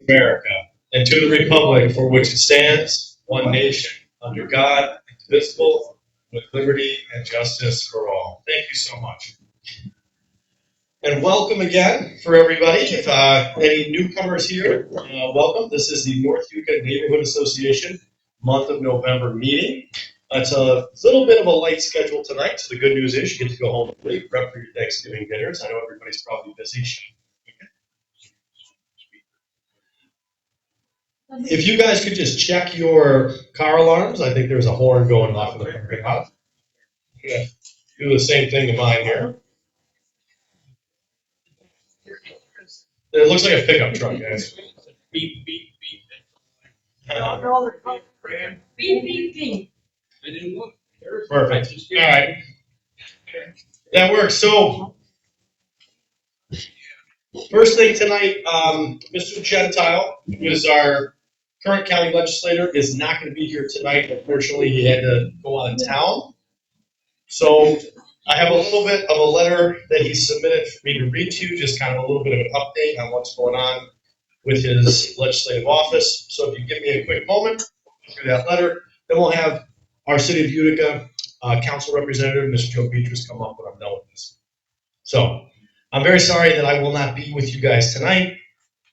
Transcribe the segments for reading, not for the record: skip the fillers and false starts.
America, and to the republic for which it stands, one nation, under God, indivisible, with liberty and justice for all. Thank you so much. And welcome again for everybody. If any newcomers here, welcome. This is the North Utica Neighborhood Association month of November meeting. It's a little bit of a light schedule tonight, so the good news is you get to go home late, prep for your Thanksgiving dinners. I know everybody's probably busy. If you guys could just check your car alarms, I think there's a horn going off in the parking lot. Yeah, do the same thing to mine here. It looks like a pickup truck, guys. Beep, beep, beep. Beep, beep, beep. I didn't look. Perfect. All right. That works. So, first thing tonight, Mr. Gentile, who is our current county legislator, is not going to be here tonight. Unfortunately, he had to go out of town. So, I have a little bit of a letter that he submitted for me to read to you, just kind of a little bit of an update on what's going on with his legislative office. So, if you give me a quick moment through that letter, then we'll have our City of Utica Council Representative, Mr. Joe Betrus, come up when I'm done with this. So, I'm very sorry that I will not be with you guys tonight.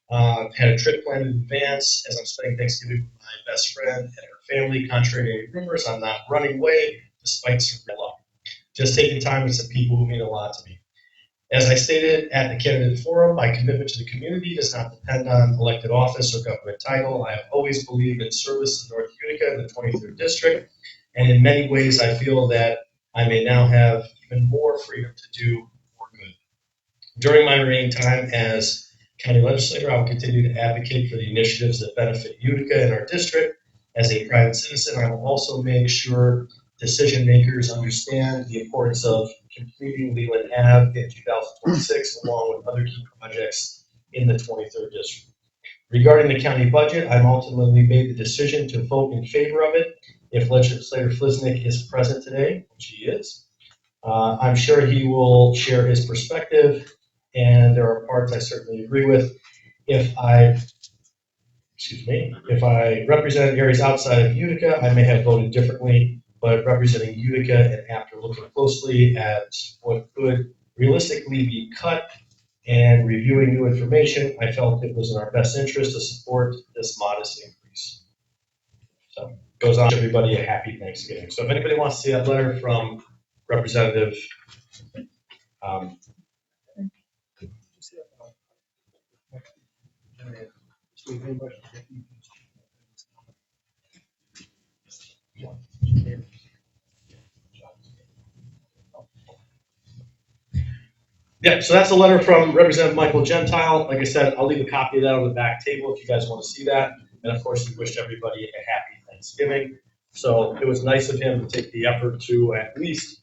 I've had a trip planned in advance as I'm spending Thanksgiving with my best friend and her family. Contrary to any rumors, I'm not running away despite some luck. Just taking time with some people who mean a lot to me. As I stated at the candidate forum, my commitment to the community does not depend on elected office or government title. I have always believed in service to North Utica and the 23rd District, and in many ways I feel that I may now have even more freedom to do more good. During my remaining time as county legislator, I will continue to advocate for the initiatives that benefit Utica and our district. As a private citizen, I will also make sure decision makers understand the importance of completing Leland Ave in 2026, along with other key projects in the 23rd District. Regarding the county budget, I've ultimately made the decision to vote in favor of it if Legislator Flisnik is present today, which he is. I'm sure he will share his perspective, and there are parts I certainly agree with. If I represented areas outside of Utica, I may have voted differently, but representing Utica and after looking closely at what could realistically be cut and reviewing new information, I felt it was in our best interest to support this modest increase. So goes on to everybody a happy Thanksgiving. So if anybody wants to see that letter from Representative yeah, so that's a letter from Representative Michael Gentile. Like I said, I'll leave a copy of that on the back table if you guys want to see that. And of course, we wished everybody a happy Thanksgiving. So it was nice of him to take the effort to at least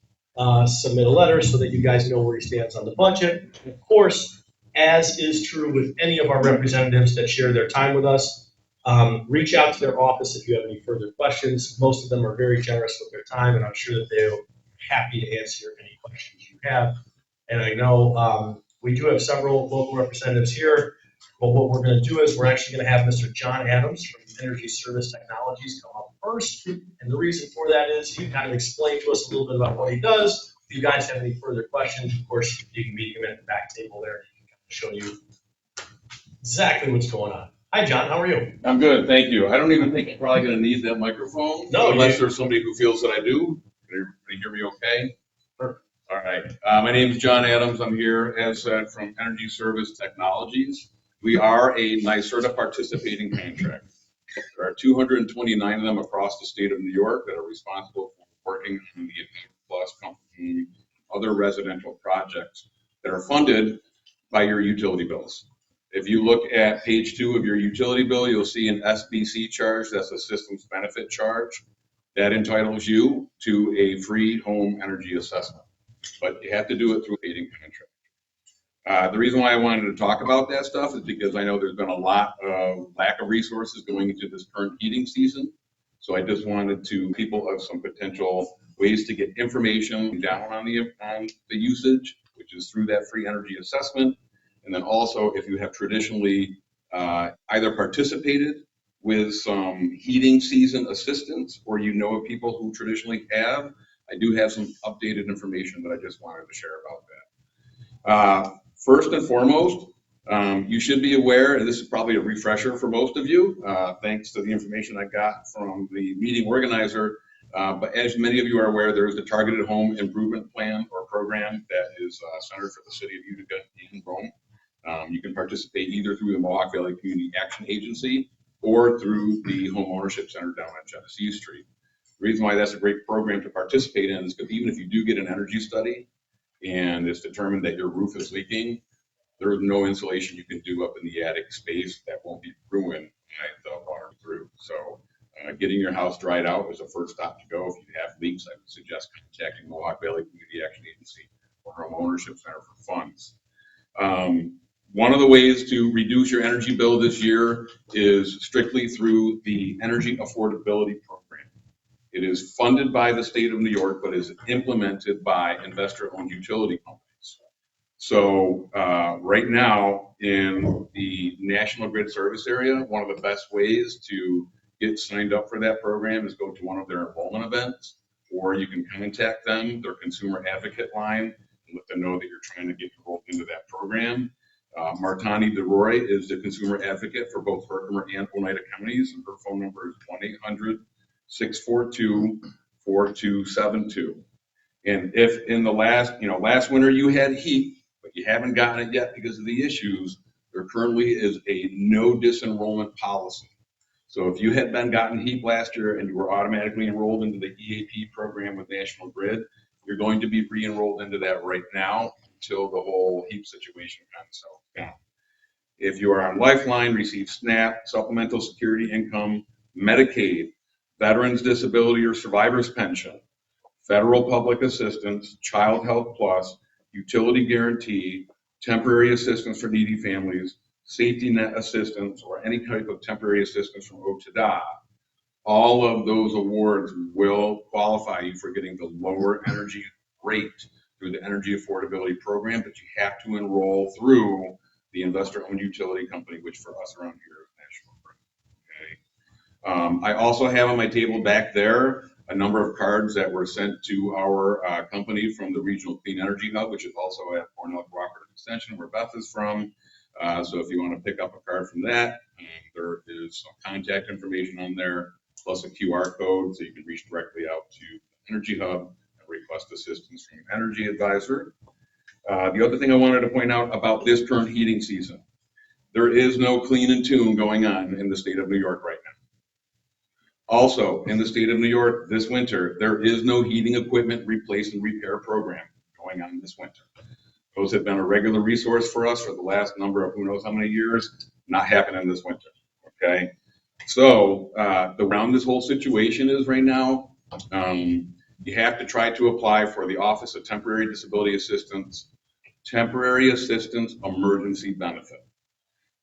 submit a letter so that you guys know where he stands on the budget. And of course, as is true with any of our representatives that share their time with us, reach out to their office if you have any further questions. Most of them are very generous with their time, and I'm sure that they're happy to answer any questions you have. And I know we do have several local representatives here, but what we're going to do is we're actually going to have Mr. John Adams from Energy Service Technologies come up first. And the reason for that is he kind of explained to us a little bit about what he does. If you guys have any further questions, of course, you can meet him at the back table there. He can show you exactly what's going on. Hi, John. How are you? I'm good, thank you. I don't even think you're probably going to need that microphone. No, unless there's somebody who feels that I do. Can you hear me okay? Perfect. All right. My name is John Adams. I'm here, as said, from Energy Service Technologies. We are a NYSERDA participating contractor. There are 229 of them across the state of New York that are responsible for working on the Plus company, other residential projects that are funded by your utility bills. If you look at page 2 of your utility bill, you'll see an SBC charge. That's a systems benefit charge. That entitles you to a free home energy assessment, but you have to do it through a heating contract. The reason why I wanted to talk about that stuff is because I know there's been a lot of lack of resources going into this current heating season. So I just wanted to people of some potential ways to get information down on the usage, which is through that free energy assessment. And then also, if you have traditionally either participated with some heating season assistance, or you know of people who traditionally have, I do have some updated information that I just wanted to share about that. First and foremost, you should be aware, and this is probably a refresher for most of you, thanks to the information I got from the meeting organizer, but as many of you are aware, there is the Targeted Home Improvement Plan or program that is centered for the city of Utica and Rome. You can participate either through the Mohawk Valley Community Action Agency or through the Home Ownership Center down on Genesee Street. The reason why that's a great program to participate in is because even if you do get an energy study and it's determined that your roof is leaking, there is no insulation you can do up in the attic space that won't be ruined by the water through. So getting your house dried out is the first stop to go. If you have leaks, I would suggest contacting Mohawk Valley Community Action Agency or Home Ownership Center for funds. One of the ways to reduce your energy bill this year is strictly through the Energy Affordability Program. It is funded by the state of New York, but is implemented by investor-owned utility companies. So right now in the National Grid service area, one of the best ways to get signed up for that program is go to one of their enrollment events, or you can contact them, their consumer advocate line, and let them know that you're trying to get enrolled into that program. Martani DeRoy is the consumer advocate for both Herkimer and Oneida counties, and her phone number is 1-800-642-4272. And if in the last winter you had heat, but you haven't gotten it yet because of the issues, there currently is a no disenrollment policy. So if you had gotten heat last year and you were automatically enrolled into the EAP program with National Grid, you're going to be re-enrolled into that right now until the whole heat situation kind of settles down. If you are on Lifeline, receive SNAP, Supplemental Security Income, Medicaid, Veterans Disability or Survivors Pension, Federal Public Assistance, Child Health Plus, Utility Guarantee, Temporary Assistance for Needy Families, Safety Net Assistance, or any type of temporary assistance from N.U.N.A, all of those awards will qualify you for getting the lower energy rate through the Energy Affordability Program, but you have to enroll through the investor-owned utility company, which for us around here is National Grid. Okay. I also have on my table back there a number of cards that were sent to our company from the Regional Clean Energy Hub, which is also at Cornell Cooperative Extension, where Beth is from. So if you want to pick up a card from that, there is some contact information on there, plus a QR code, so you can reach directly out to the Energy Hub and request assistance from an energy advisor. The other thing I wanted to point out about this current heating season, there is no clean and tune going on in the state of New York right now. Also, in the state of New York this winter, there is no heating equipment replace and repair program going on this winter. Those have been a regular resource for us for the last number of who knows how many years, not happening this winter, okay? So the round this whole situation is right now, you have to try to apply for the Office of Temporary Disability Assistance, Temporary Assistance Emergency Benefit.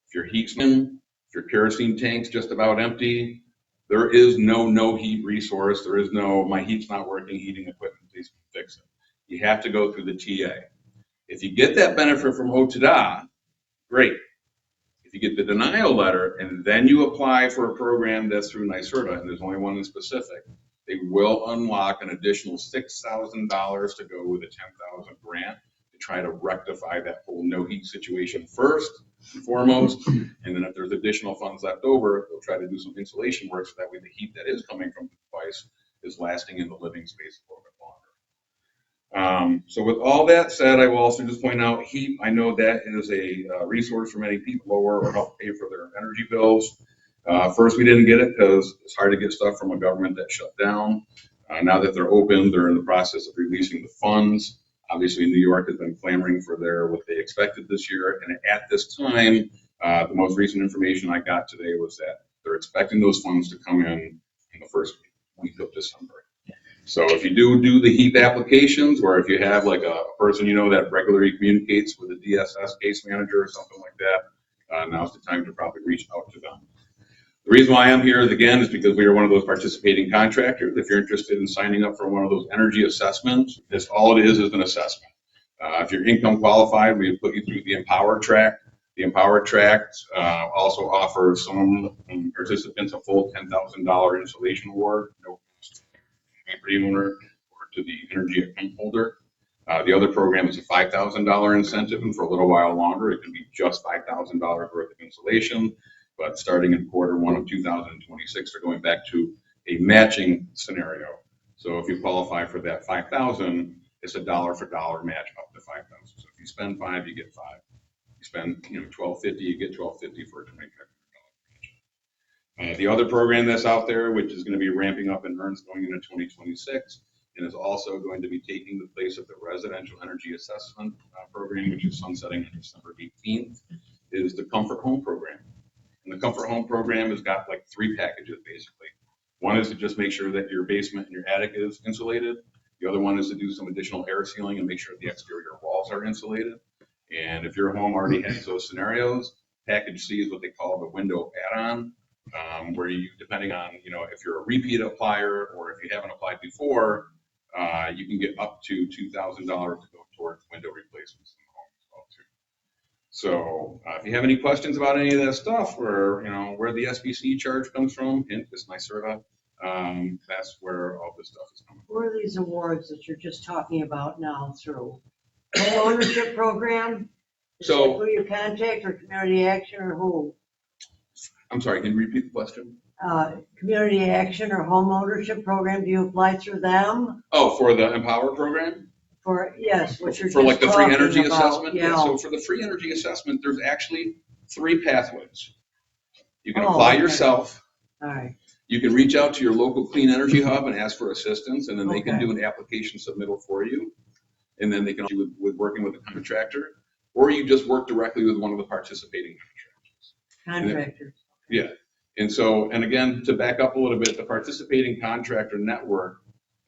If your heat's in, if your kerosene tank's just about empty, there is no heat resource. There is no, my heat's not working, heating equipment, please fix it. You have to go through the TA. If you get that benefit from N.U.N.A, great. If you get the denial letter and then you apply for a program that's through NYSERDA, and there's only one in specific, they will unlock an additional $6,000 to go with a $10,000 grant to try to rectify that whole no heat situation first and foremost. And then if there's additional funds left over, they'll try to do some insulation work so that way the heat that is coming from the device is lasting in the living space a little bit longer. So with all that said, I will also just point out heat. I know that is a resource for many people, lower or help pay for their energy bills. First, we didn't get it because it's hard to get stuff from a government that shut down. Now that they're open, they're in the process of releasing the funds. Obviously, New York has been clamoring for what they expected this year. And at this time, the most recent information I got today was that they're expecting those funds to come in the first week of December. So if you do the HEAP applications, or if you have like a person you know that regularly communicates with a DSS case manager or something like that, now's the time to probably reach out to them. The reason why I'm here again is because we are one of those participating contractors. If you're interested in signing up for one of those energy assessments, all it is an assessment. If you're income qualified, we put you through the Empower track. The Empower Tract also offers some participants a full $10,000 installation award, no cost to the property owner or to the energy account holder. The other program is a $5,000 incentive, and for a little while longer, it can be just $5,000 worth of installation. But starting in Q1 of 2026, they're going back to a matching scenario. So if you qualify for that $5,000, it's a dollar for dollar match up to $5,000. So if you spend $5, you get $5. You spend $1,250, you get $1,250 for a $2,500 match. The other program that's out there, which is going to be ramping up in earnest going into 2026, and is also going to be taking the place of the residential energy assessment program, which is sunsetting on December 18th, is the Comfort Home program. And the Comfort Home program has got like 3 packages basically. One is to just make sure that your basement and your attic is insulated. The other one is to do some additional air sealing and make sure the exterior walls are insulated. And if your home already has those scenarios, package C is what they call the window add-on, where you, depending on, if you're a repeat applier or if you haven't applied before, you can get up to $2,000 to go towards window replacements in the home as well too. So if you have any questions about any of that stuff, or where the SBC charge comes from, hint, it's NYSERDA. That's where all this stuff is coming from. Where are these awards that you're just talking about now through? Home ownership program? Is So- that who you contact, or community action, or who? I'm sorry, can you repeat the question? Community action or home ownership program, do you apply through them? Oh, for the Empower program? Yes, what you're For just like the free talking energy about, assessment? yeah. So for the free energy assessment, there's actually 3 pathways. You can Oh, apply okay. yourself. All right, You can reach out to your local clean energy hub and ask for assistance, and then they can Okay. do an application submittal for you. And then they can help you with working with a contractor, or you just work directly with one of the participating contractors. contractors. Yeah. And so, and again, to back up a little bit, the participating contractor network,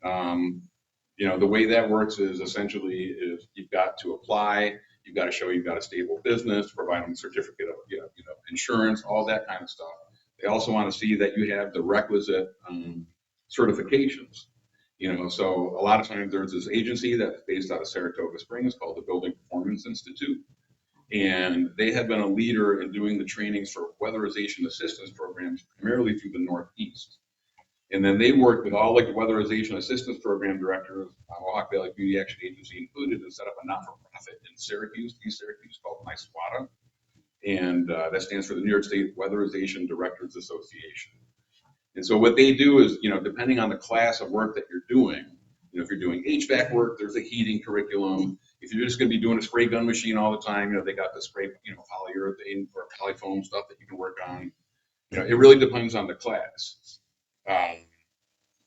the way that works is essentially you've got to apply, you've got to show you've got a stable business, provide them a certificate of insurance, all that kind of stuff. They also want to see that you have the requisite certifications. So a lot of times there's this agency that's based out of Saratoga Springs called the Building Performance Institute. And they have been a leader in doing the trainings for weatherization assistance programs, primarily through the Northeast. And then they work with all like the weatherization assistance program directors, Mohawk Valley Community Action Agency included, and set up a not-for-profit in Syracuse, East Syracuse, called NYSWATA. And that stands for the New York State Weatherization Directors Association. And so what they do is, depending on the class of work that you're doing, if you're doing HVAC work, there's a heating curriculum. If you're just going to be doing a spray gun machine all the time, they got the spray, polyurethane or polyfoam stuff that you can work on. It really depends on the class.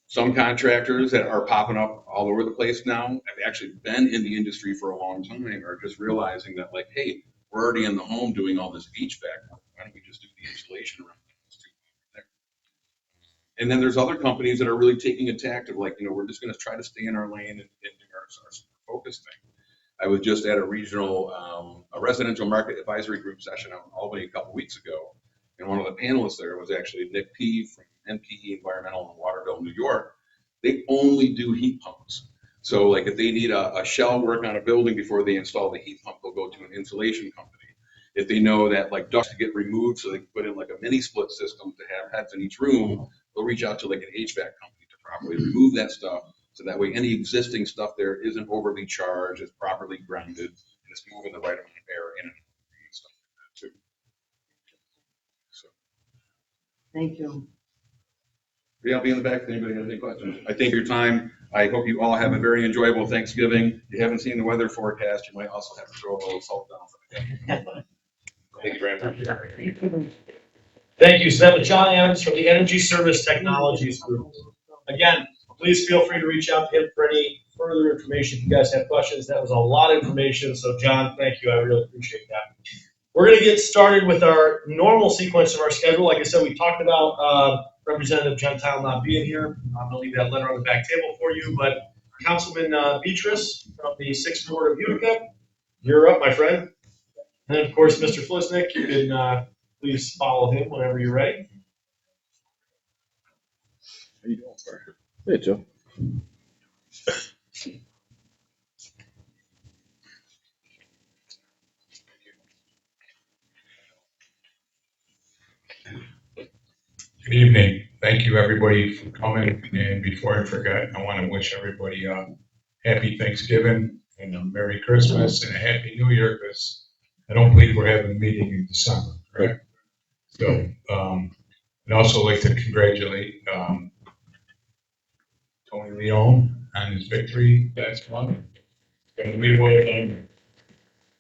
Some contractors that are popping up all over the place now have actually been in the industry for a long time, are just realizing that, like, hey, we're already in the home doing all this HVAC work. Why don't we just do the installation around there? And then there's other companies that are really taking a tact of like, we're just going to try to stay in our lane and do our focus thing. I was just at a regional, a residential market advisory group session out in Albany a couple weeks ago. And one of the panelists there was actually Nick P. from NPE Environmental in Waterville, New York. They only do heat pumps. So like if they need a shell work on a building before they install the heat pump, they'll go to an insulation company. If they know that like ducts get removed so they can put in like a mini split system to have heads in each room, they'll reach out to like an HVAC company to properly remove that stuff. So that way any existing stuff there isn't overly charged, it's properly grounded, and it's moving the right amount of air in and stuff like that too. So. Thank you. Yeah, I'll be in the back if anybody has any questions. I thank you for your time. I hope you all have a very enjoyable Thanksgiving. If you haven't seen the weather forecast, you might also have to throw a little salt down for the day. Thank you very much. Thank you. So that was John Adams from the Energy Service Technologies Group. Again, please feel free to reach out to him for any further information if you guys have questions. That was a lot of information. So John, thank you. I really appreciate that. We're going to get started with our normal sequence of our schedule. Like I said, we talked about Representative Gentile not being here. I'm going to leave that letter on the back table for you. But Councilman Betrus from the 6th Ward of Utica, you're up, my friend. And then, of course, Mr. Flisnik, you can please follow him whenever you're ready. How you doing, sir? Hey, Joe. Good evening. Thank you, everybody, for coming. And before I forget, I want to wish everybody a happy Thanksgiving and a Merry Christmas and a Happy New Year, because I don't believe we're having a meeting in December, correct? So, I'd also like to congratulate Tony Leone on his victory last month. And we will,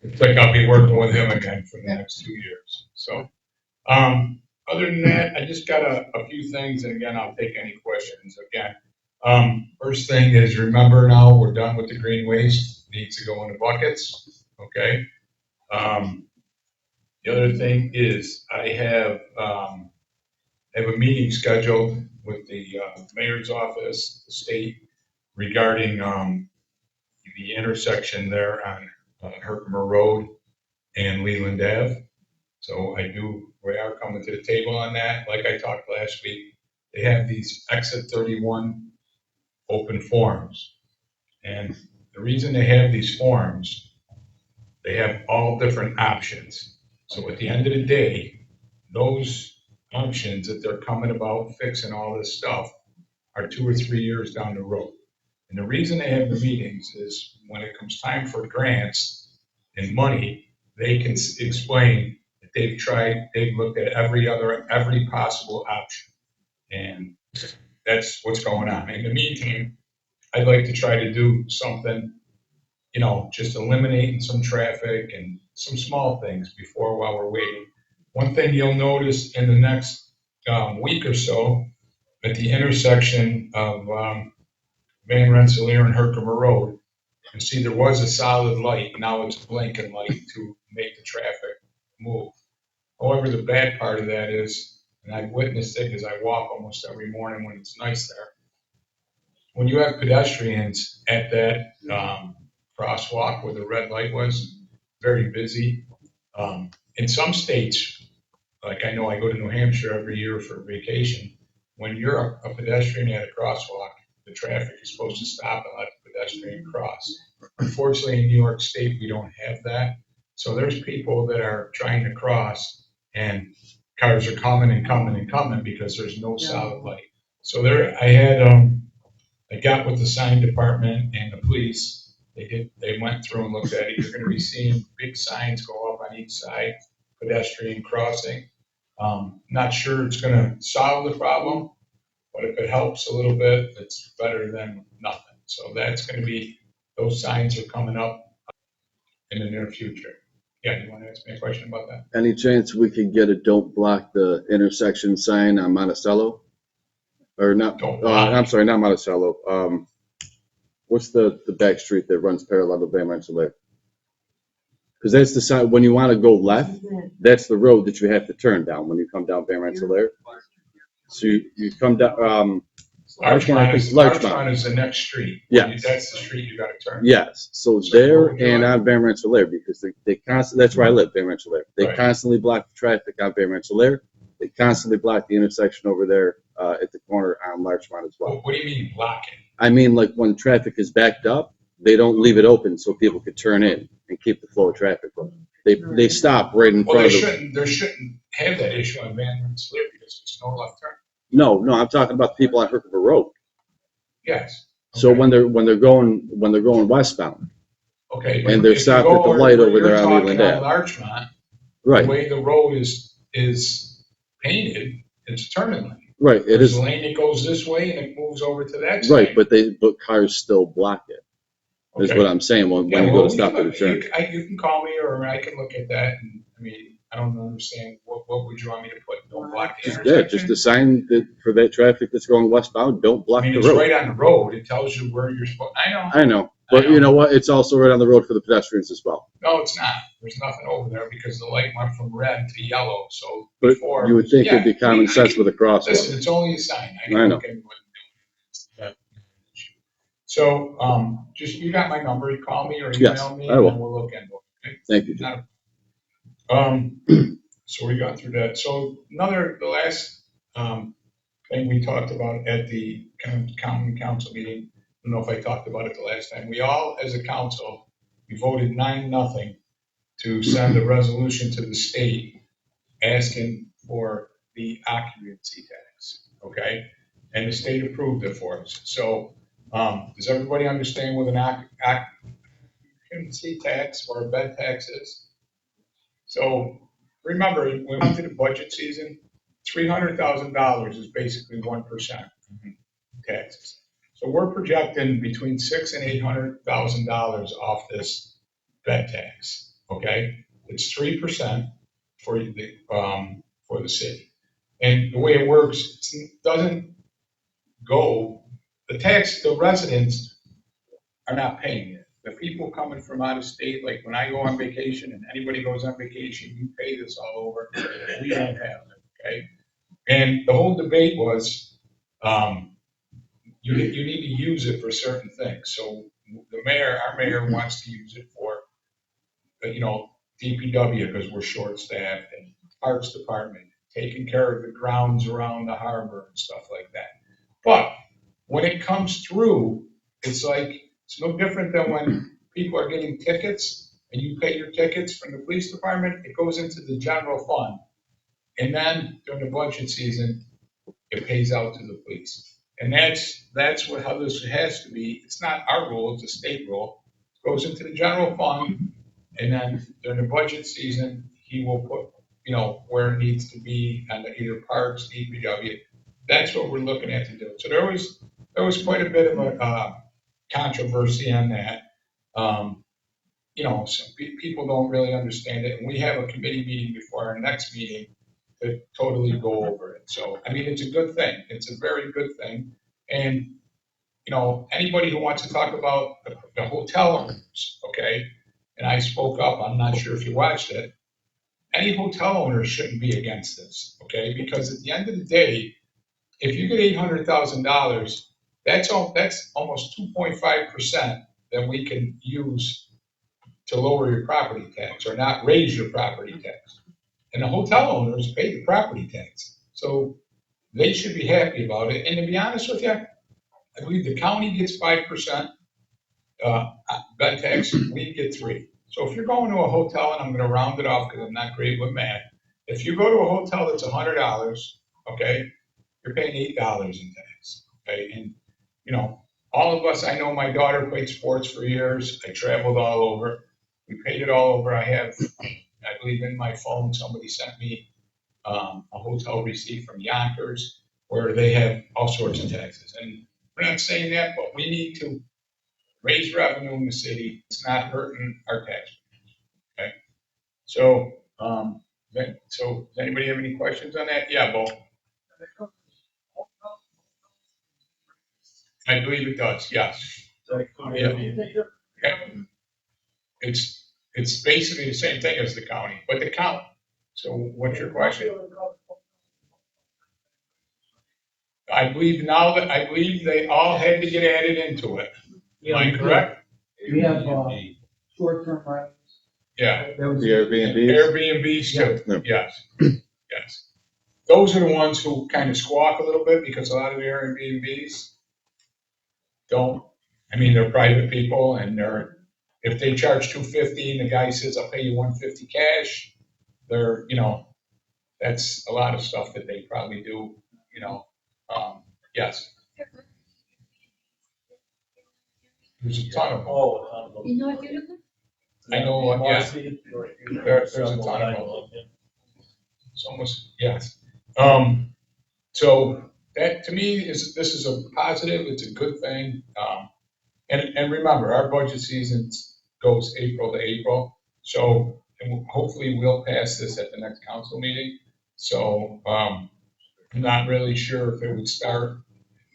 it's like I'll be working with him again for the next 2 years. So, other than that, I just got a few things, and again, I'll take any questions. Again, first thing is, remember now, we're done with the green waste, needs to go in the buckets, okay? The other thing is, I have a meeting scheduled with the mayor's office, the state, regarding the intersection there on Herkimer Road and Leland Ave. So we are coming to the table on that. Like I talked last week, they have these exit 31 open forums. And the reason they have these forums, they have all different options. So at the end of the day, those options that they're coming about fixing all this stuff are 2 or 3 years down the road. And the reason they have the meetings is when it comes time for grants and money, they can explain that they've looked at every possible option. And that's what's going on. In the meantime, I'd like to try to do something, just eliminating some traffic and some small things while we're waiting. One thing you'll notice in the next week or so, at the intersection of Van Rensselaer and Herkimer Road, and see there was a solid light, now it's a blinking light to make the traffic move. However, the bad part of that is, and I've witnessed it because I walk almost every morning when it's nice there, when you have pedestrians at that crosswalk where the red light was, very busy. In some states, like I know I go to New Hampshire every year for vacation, when you're a pedestrian at a crosswalk, the traffic is supposed to stop and let the pedestrian cross. Unfortunately, in New York State, we don't have that. So there's people that are trying to cross and cars are coming and coming and coming because there's no solid light. So I got with the sign department and the police. They went through and looked at it. You're gonna be seeing big signs go up on each side, pedestrian crossing. Not sure it's gonna solve the problem, but if it helps a little bit, it's better than nothing. So those signs are coming up in the near future. Yeah, you want to ask me a question about that? Any chance we could get a don't block the intersection sign on Monticello? Or not, Don't block. I'm sorry, not Monticello. What's the back street that runs parallel to Van Rensselaer? Because that's the side, when you want to go left, that's the road that you have to turn down when you come down Van Rensselaer. So you come down, Larchmont is Larchmont. the next street. Yes. That's the street you gotta turn. Yes, so So there what would you and like? on Van Rensselaer, because they constantly, that's where I live, Van Rensselaer. They Right. constantly block the traffic on Van Rensselaer. They constantly block the intersection over there at the corner on Larchmont as well. What do you mean blocking? I mean, like when traffic is backed up, they don't leave it open so people could turn in and keep the flow of traffic going. They stop right in Well, front of the. they shouldn't have that issue on Van Rensselaer because there's no left turn. No, I'm talking about the people on Herkimer Road. Yes. So Okay. when they're going westbound, Okay. and they're if you stopped go at the where- light where over there you're on talking Leland Ave. Larchmont, the right, way the road is painted, it's turning lane. right, it There's is a lane that goes this way and it moves over to that side. right, but cars still block it. Is Okay. what I'm saying when Yeah, you well, go to stop at a turn. you can call me or I can look at that. And I mean, I don't understand what would you want me to put? Don't block the intersection? Just a sign that for that traffic that's going westbound, don't block I mean, the it's road. right on the road. It tells you where you're supposed. I know, but you know what? It's also right on the road for the pedestrians as well. No, it's not. There's nothing over there because the light went from red to yellow. So But before, you would think it'd be yeah, common sense with a crosswalk. Listen, it's only a sign. I I know. look into it. So, just you got my number. You call me or email Yes, me, I and will. then we'll look into it. Okay? Thank you, Jim. So we got through that. So the last thing we talked about at the county council meeting. I don't know if I talked about it the last time. We all, as a council, we voted 9-0 to send a resolution to the state asking for the occupancy tax. okay? And the state approved it for us. So, does everybody understand what an occupancy tax or a bed tax is? So, remember, when we went to the budget season, $300,000 is basically 1% taxes. So we're projecting between $600,000 and $800,000 off this bed tax, okay? It's 3% for the city. And the way it works, it doesn't go, the residents are not paying it. The people coming from out of state, like when I go on vacation and anybody goes on vacation, you pay this all over. We don't have it, okay? And the whole debate was, you need to use it for certain things. So our mayor wants to use it for, DPW because we're short-staffed, and Parks Department, taking care of the grounds around the harbor and stuff like that. But when it comes through, it's no different than when people are getting tickets and you pay your tickets from the police department, it goes into the general fund. And then during the budget season, it pays out to the police. And that's how this has to be. It's not our rule, it's a state rule. It goes into the general fund, and then during the budget season, he will put, where it needs to be on either parks, DPW. That's what we're looking at to do. So there was quite a bit of a controversy on that. Some people don't really understand it, and we have a committee meeting before our next meeting to totally go over it. So, it's a good thing. It's a very good thing. And, anybody who wants to talk about the hotel owners, okay? And I spoke up, I'm not sure if you watched it. Any hotel owner shouldn't be against this, okay? Because at the end of the day, if you get $800,000, that's almost 2.5% that we can use to lower your property tax or not raise your property tax. And the hotel owners pay the property tax. So they should be happy about it. And to be honest with you, I believe the county gets 5% bed tax, we get 3%. So if you're going to a hotel, and I'm going to round it off because I'm not great with math, if you go to a hotel that's $100, okay, you're paying $8 in tax, okay? And, all of us, I know my daughter played sports for years. I traveled all over. We paid it all over. I believe in my phone, somebody sent me a hotel receipt from Yonkers where they have all sorts of taxes. And we're not saying that, but we need to raise revenue in the city. It's not hurting our taxpayers. Okay. So, does anybody have any questions on that? Yeah, Bo. I believe it does. Yes. Yeah. It's basically the same thing as the county, but the county. So, what's your question? I believe they all had to get added into it. Am I correct? We have short-term rentals. Yeah. The Airbnbs? Airbnbs too, Yeah. yes. Those are the ones who kind of squawk a little bit because a lot of the Airbnbs they're private people and if they charge $250 and the guy says, I'll pay you $150 cash, that's a lot of stuff that they probably do, yes. There's a ton of them. You know, if you look at I know, yeah. There's a ton of them. It's almost, yes. So that to me this is a positive, it's a good thing. And remember, our budget season goes April to April. So hopefully we'll pass this at the next council meeting. So I'm not really sure if it would start,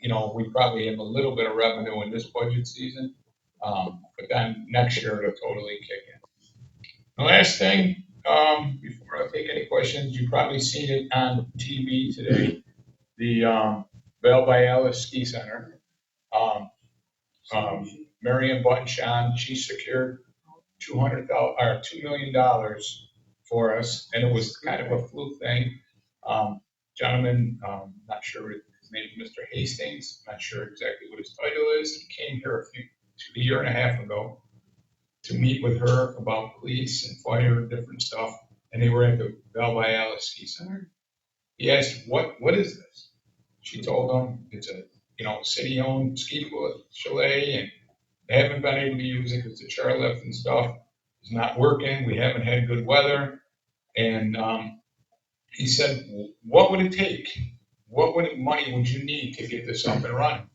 we probably have a little bit of revenue in this budget season. But then next year it'll totally kick in. The last thing, before I take any questions, you've probably seen it on TV today, the Belle by Alice Ski Center. Marion Buttonshon, she secured $2 million for us, and it was kind of a fluke thing. Gentleman, not sure his name is Mr. Hastings, not sure exactly what his title is. He came here a year and a half ago to meet with her about police and fire and different stuff, and they were at the Belle by Alice Ski Center. He asked, what is this? She told them it's a, city-owned ski chalet, and they haven't been able to use it because the chairlift and stuff is not working. We haven't had good weather. And he said, what would it take? What money would you need to get this up and running?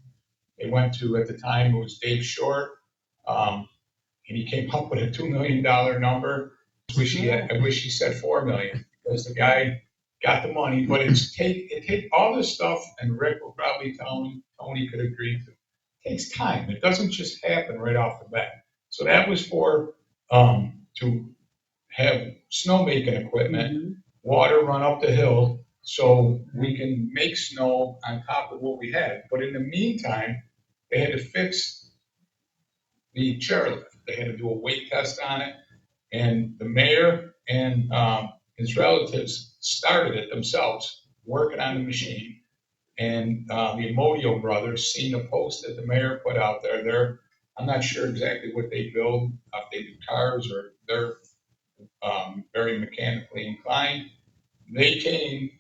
They went to, at the time, it was Dave Short, and he came up with a $2 million number. I wish he said $4 million, because the guy got the money, but it take all this stuff, and Rick will probably tell me, Tony could agree to, it takes time. It doesn't just happen right off the bat. So that was for, to have snowmaking equipment, water run up the hill, so we can make snow on top of what we had. But in the meantime, they had to fix the chairlift. They had to do a weight test on it, and the mayor and his relatives started it themselves, working on the machine. And the Amodio brothers seen a post that the mayor put out there. I'm not sure exactly what they build, if they do cars or they're very mechanically inclined. They came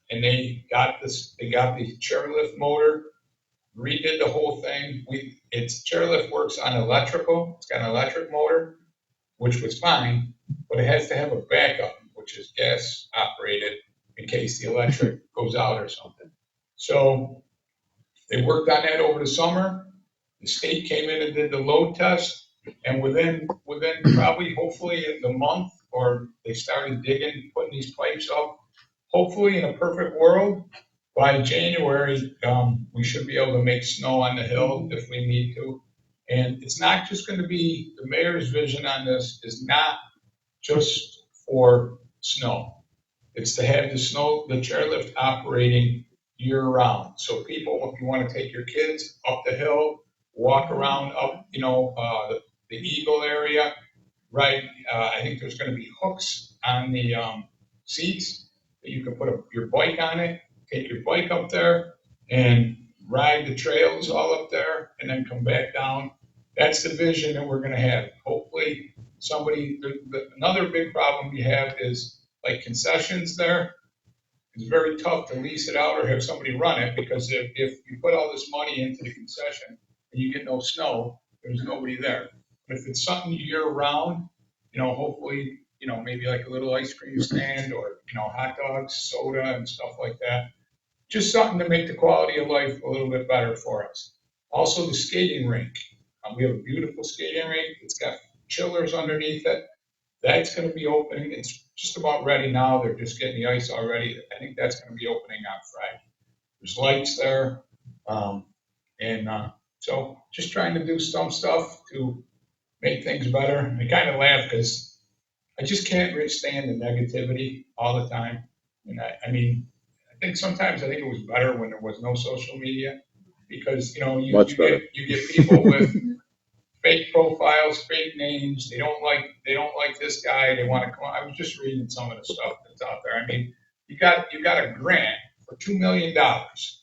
and they got the chairlift motor, redid the whole thing. Its chairlift works on electrical. It's got an electric motor, which was fine, but it has to have a backup, which is gas operated in case the electric goes out or something. So they worked on that over the summer. The state came in and did the load test, and within probably, hopefully, the month, or they started digging, putting these pipes up. Hopefully, in a perfect world, by January, we should be able to make snow on the hill if we need to. And it's not just going to be, the mayor's vision on this is not just for snow. It's to have the chairlift operating year round. So people, if you want to take your kids up the hill, walk around up, the Eagle area, right? I think there's going to be hooks on the seats that you can put your bike on it, take your bike up there and ride the trails all up there and then come back down. That's the vision that we're going to have. Hopefully another big problem we have is like concessions there. It's very tough to lease it out or have somebody run it, because if you put all this money into the concession and you get no snow, there's nobody there. But if it's something year round, hopefully, maybe like a little ice cream stand or, hot dogs, soda and stuff like that. Just something to make the quality of life a little bit better for us. Also, the skating rink. We have a beautiful skating rink. It's got chillers underneath it. That's going to be opening. It's just about ready now. They're just getting the ice already. I think that's going to be opening on Friday. There's lights there. So just trying to do some stuff to make things better. I kind of laugh because I just can't really stand the negativity all the time. And I think sometimes it was better when there was no social media, because, you get people with fake profiles, fake names. They don't like this guy. They want to come on. I was just reading some of the stuff that's out there. You got a grant for $2 million.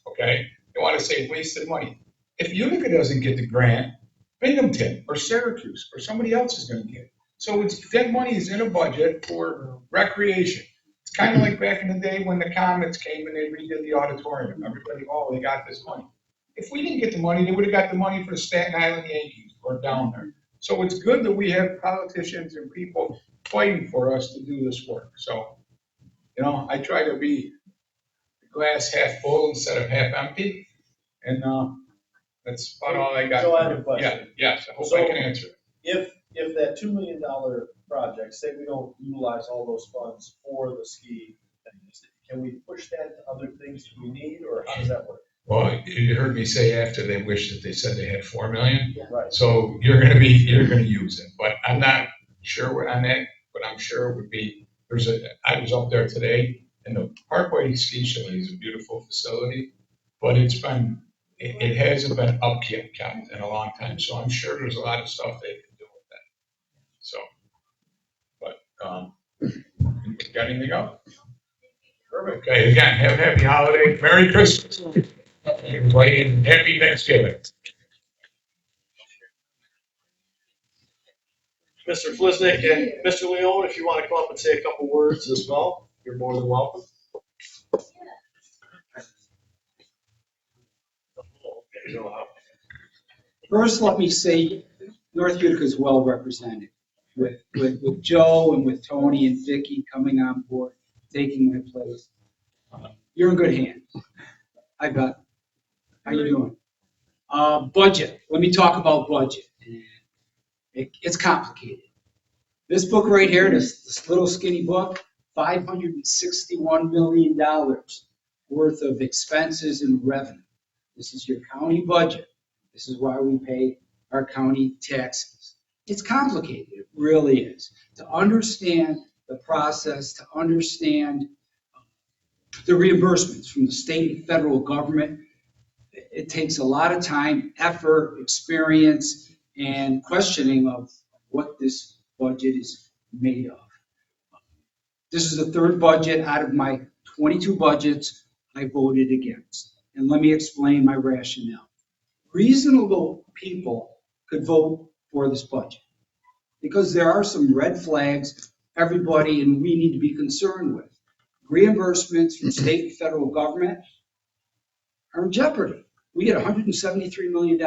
Okay. You want to say wasted money. If Utica doesn't get the grant, Binghamton or Syracuse or somebody else is going to get it. So that money is in a budget for recreation. It's kind of like back in the day when the Comets came and they redid the auditorium. Everybody, they got this money. If we didn't get the money, they would have got the money for the Staten Island Yankees or down there. So it's good that we have politicians and people fighting for us to do this work. So, I try to be glass half full instead of half empty. And that's about all I got. So I have a question. Yeah, yes, I hope I can answer it. If that $2 million project, say we don't utilize all those funds for the ski things, can we push that to other things we need, or how does that work? Well, you heard me say after they wished that they said they had $4 million. Right. So you're gonna use it, but I'm not sure what on that, but I'm sure it would be, I was up there today, and the Parkway Ski Chalet is a beautiful facility, but it hasn't been upkept in a long time, so I'm sure there's a lot of stuff they can do with that. So, but, got anything else? Perfect. Okay, again, have a happy holiday, Merry Christmas. Everybody, and happy Thanksgiving. Mr. Flisnik and Mr. Leone, if you want to come up and say a couple words as well, you're more than welcome. First, let me say, North Utica is well represented with Joe and with Tony and Vicky coming on board, taking my place. You're in good hands. I bet. How you doing? Budget. Let me talk about budget. It's complicated. This book right here, this little skinny book, $561 million worth of expenses and revenue. This is your county budget. This is why we pay our county taxes. It's complicated, it really is. To understand the process, to understand the reimbursements from the state and federal government, it takes a lot of time, effort, experience, and questioning of what this budget is made of. This is the third budget out of my 22 budgets I voted against. And let me explain my rationale. Reasonable people could vote for this budget because there are some red flags everybody and we need to be concerned with. Reimbursements from state and federal government are in jeopardy. We get $173 million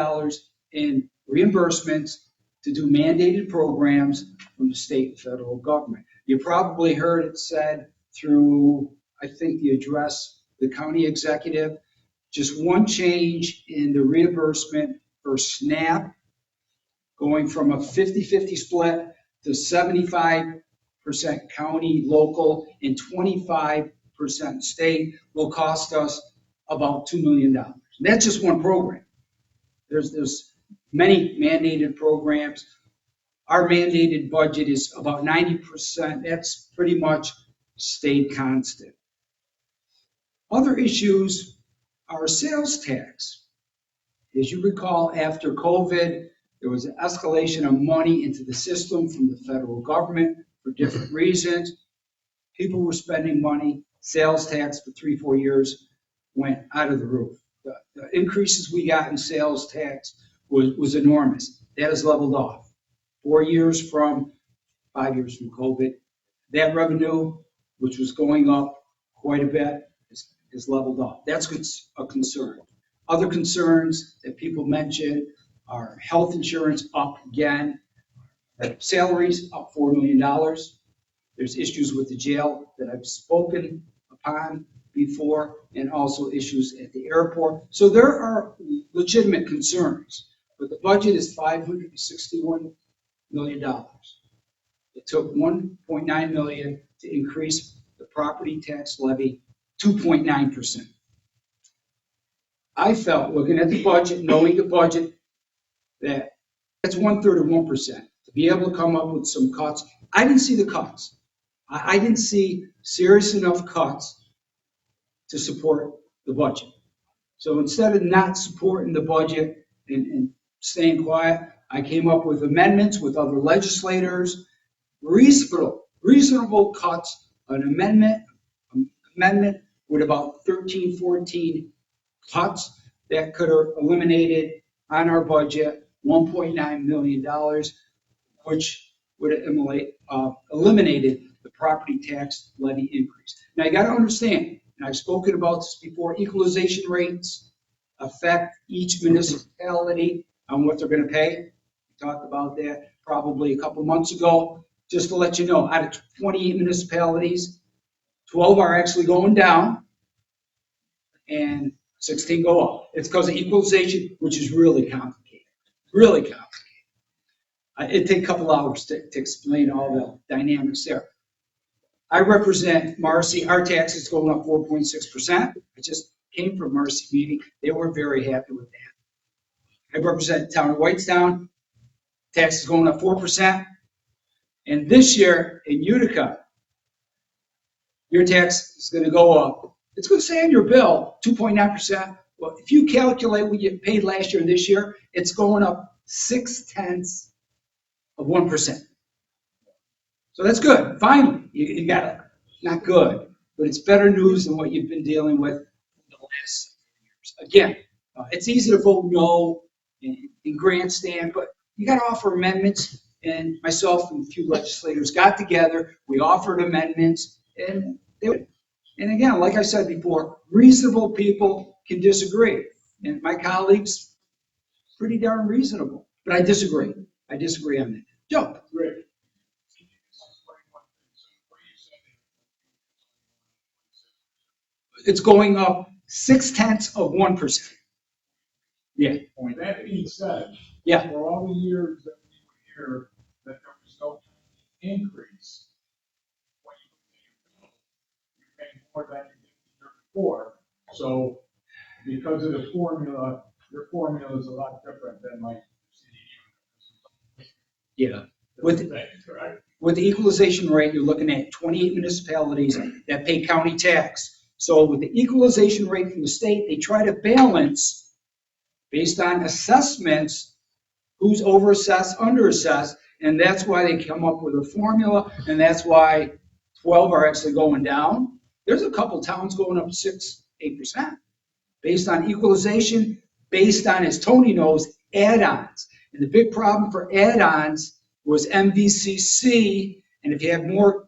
in reimbursements to do mandated programs from the state and federal government. You probably heard it said through, I think, the address, the county executive, just one change in the reimbursement for SNAP, going from a 50-50 split to 75% county, local, and 25% state will cost us about $2 million. And that's just one program. There's many mandated programs. Our mandated budget is about 90%. That's pretty much stayed constant. Other issues are sales tax. As you recall, after COVID, there was an escalation of money into the system from the federal government for different reasons. People were spending money. Sales tax for 3-4 years went out of the roof. The increases we got in sales tax was enormous. That has leveled off. 5 years from COVID, that revenue, which was going up quite a bit, is leveled off. That's a concern. Other concerns that people mention are health insurance up again, salaries up $4 million. There's issues with the jail that I've spoken upon before, and also issues at the airport. So there are legitimate concerns, but the budget is $561 million. It took $1.9 million to increase the property tax levy 2.9%. I felt, looking at the budget, knowing the budget, that that's 1/3 of 1%. To be able to come up with some cuts, I didn't see the cuts. I didn't see serious enough cuts to support the budget. So instead of not supporting the budget and staying quiet, I came up with amendments with other legislators, reasonable cuts, an amendment with about 13, 14 cuts that could have eliminated on our budget $1.9 million, which would have eliminated the property tax levy increase. Now you got to understand, and I've spoken about this before, equalization rates affect each municipality on what they're going to pay. We talked about that probably a couple months ago. Just to let you know, out of 28 municipalities, 12 are actually going down and 16 go up. It's because of equalization, which is really complicated. Really complicated. It'd take a couple hours to explain all the dynamics there. I represent Marcy. Our taxes going up 4.6%. I just came from Marcy meeting. They were very happy with that. I represent the town of Whitestown. Taxes going up 4%. And this year in Utica, your tax is going to go up. It's going to say on your bill 2.9%. Well, if you calculate what you paid last year and this year, it's going up 0.6% of 1%. So that's good. Finally, you got it. Not good, but it's better news than what you've been dealing with the last years. Again, it's easy to vote no in grandstand, but you got to offer amendments. And myself and a few legislators got together. We offered amendments, and they would. And again, like I said before, reasonable people can disagree. And my colleagues pretty darn reasonable. But I disagree. I disagree on that. Joe? Rick. It's going up 0.6%. Yeah. Point. That being said. Yeah. For all the years that we were here, that there was no increase. When you pay more than you did the year before. So because of the formula, your formula is a lot different than like CDU. Yeah. With Correct. the equalization rate, you're looking at 28 municipalities that pay county tax. So with the equalization rate from the state, they try to balance based on assessments, who's overassessed, underassessed, and that's why they come up with a formula, and that's why 12 are actually going down. There's a couple towns going up 6-8% based on equalization, based on, as Tony knows, add-ons. And the big problem for add-ons was MVCC, and if you have more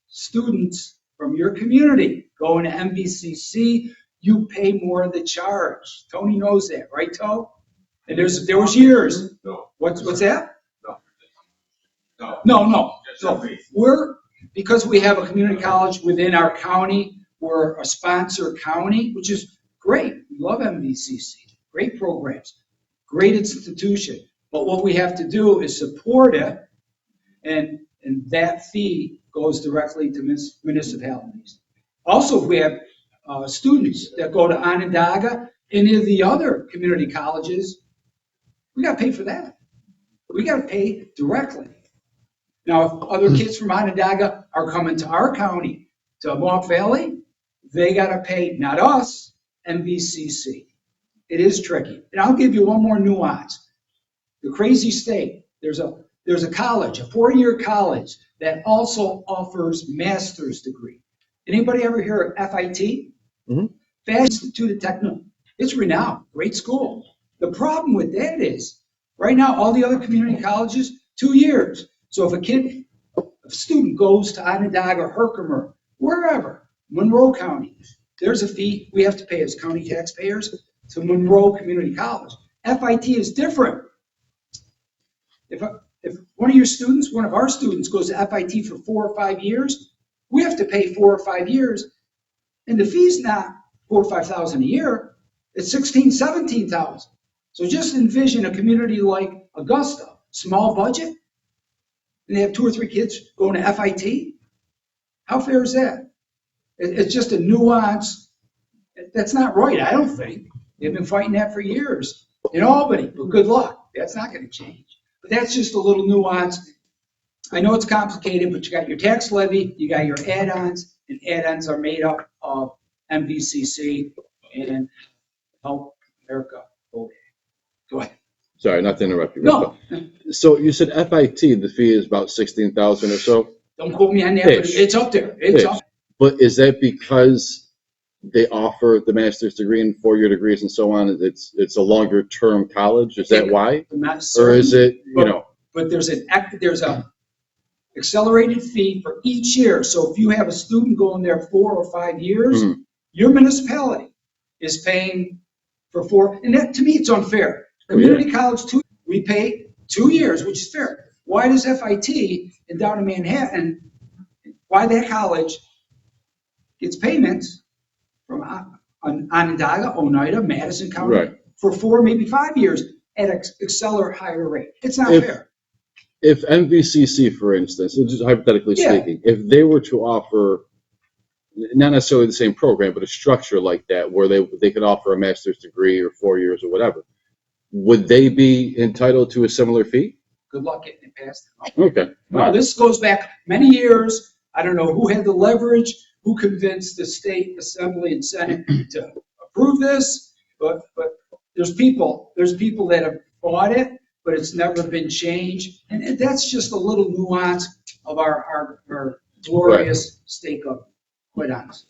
students from your community going to MVCC, you pay more of the charge. Tony knows that, right, To? And there was years. No. What's that? No. No. So because we have a community college within our county, we're a sponsor county, which is great. We love MVCC. Great programs, great institution. But what we have to do is support it, and that fee goes directly to municipalities. Also, if we have students that go to Onondaga, any of the other community colleges, we got to pay for that. We got to pay directly. Now, if other kids from Onondaga are coming to our county, to Mohawk Valley, they got to pay, not us, MVCC. It is tricky. And I'll give you one more nuance. The crazy state, there's a college, a 4-year college that also offers master's degree. Anybody ever hear of FIT? Mhm. Fashion Institute of Technology. It's renowned, great school. The problem with that is, right now, all the other community colleges, 2 years. So if a student goes to Onondaga, Herkimer, wherever, Monroe County, there's a fee we have to pay as county taxpayers to Monroe Community College. FIT is different. If one of our students goes to FIT for 4 or 5 years, we have to pay 4 or 5 years, and the fee's not $4,000 or $5,000 a year. It's $16,000, $17,000. So just envision a community like Augusta, small budget, and they have 2 or 3 kids going to FIT. How fair is that? It's just a nuance. That's not right, I don't think. They've been fighting that for years in Albany, but good luck. That's not going to change. But that's just a little nuance. I know it's complicated, but you got your tax levy, you got your add-ons, and add-ons are made up of MVCC and Help America. Go ahead. Sorry, not to interrupt you. No, So you said FIT, the fee is about 16,000 or so, don't quote me on that, but it's up there. It's up. but is that because they offer the master's degree and 4-year degrees and so on? It's a longer term college. Is that why? I'm not Or certain, is it, but there's a accelerated fee for each year. So if you have a student going there 4 or 5 years, Mhm. your municipality is paying for 4, and that, to me, it's unfair. Community college, we pay 2 years, which is fair. Why does FIT and down in Manhattan, why that college gets payments from Onondaga, Oneida, Madison County Right. for 4, maybe 5 years at an accelerated higher rate? It's not If- fair. if MVCC, for instance, just hypothetically Yeah. speaking, if they were to offer, not necessarily the same program, but a structure like that where they could offer a master's degree or 4 years or whatever, would they be entitled to a similar fee? Good luck getting it passed. Okay. Well, this goes back many years. I don't know who had the leverage, who convinced the state assembly and senate to approve this, but there's people that have fought it, but it's never been changed. And that's just a little nuance of our glorious state government, quite honest.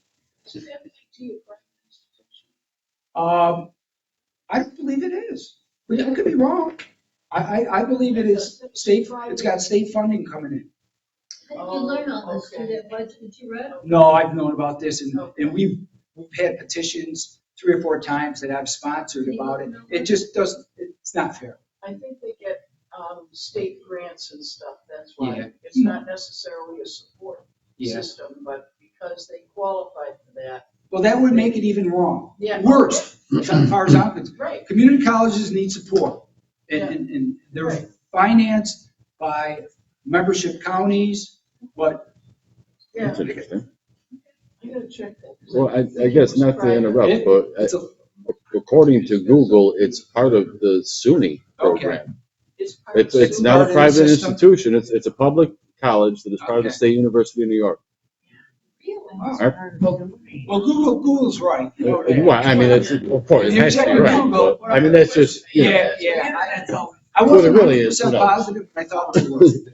I don't believe it is. But I could be wrong. I believe it is state, it's got state funding coming in. How did you learn all this through that budget that you read? No, I've known about this, and we've had petitions 3 or 4 times that I've sponsored about it. It just doesn't, It's not fair. I think they get, state grants and stuff, that's Yeah. why. It's not necessarily a support Yeah. system, but because they qualified for that. Well, that would make it even wrong. Yeah. Worse, as far as I'm concerned. Right. Community colleges need support. Yeah. And they're Right. financed by membership counties, but Yeah, That's interesting. I gotta check that. 'cause Well, I think guess it was not to private. interrupt, but it's a, according to Google, it's part of the SUNY program. It's part of It's the- not a Part of the private system. institution, it's a public college that is part of the Okay. State University of New York. well, Google's right. You know that. Well, I mean, it's, of course, it You has to check be with right, Google. but, I mean, that's just, you know. I What it wasn't really is, 100% who knows? positive, but I thought it was.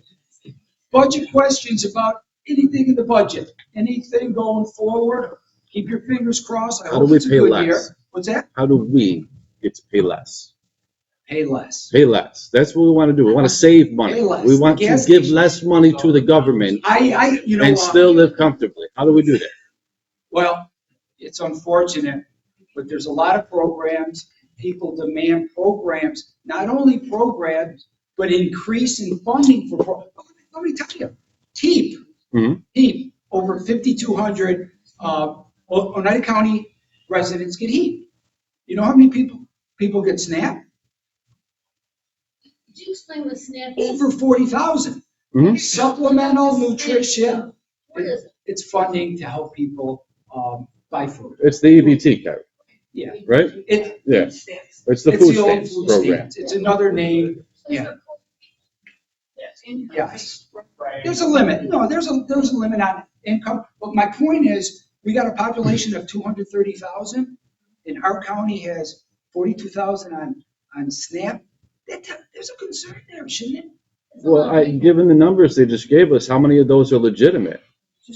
Budget questions about anything in the budget, anything going forward, keep your fingers crossed. I How do hope we it's a pay good less? year. What's that? How do we get to pay less? Pay less. Pay less. That's what we want to do. We want to save money. Pay less. We want The to gas give station. less money to the government You know, and still live comfortably. How do we do that? well, it's unfortunate, but there's a lot of programs. People demand programs, not only programs, but increase in funding for, let me tell you, TEEP. Mhm. HEAP, over 5,200 Oneida County residents get HEAP. You know how many people get SNAP? Could you explain what SNAP is? Over 40,000. Mhm. Supplemental nutrition, What is it? it's funding to help people buy food. It's the EBT card, Yeah. right? It, Yeah. It's the it's food the old stamps food program. stamps. It's another name. Yeah. Yes. There's a limit. No, there's a limit on income. But my point is, we got a population of 230,000, and our county has 42,000 on SNAP. There's a concern there, shouldn't it? Well, given the numbers they just gave us, how many of those are legitimate?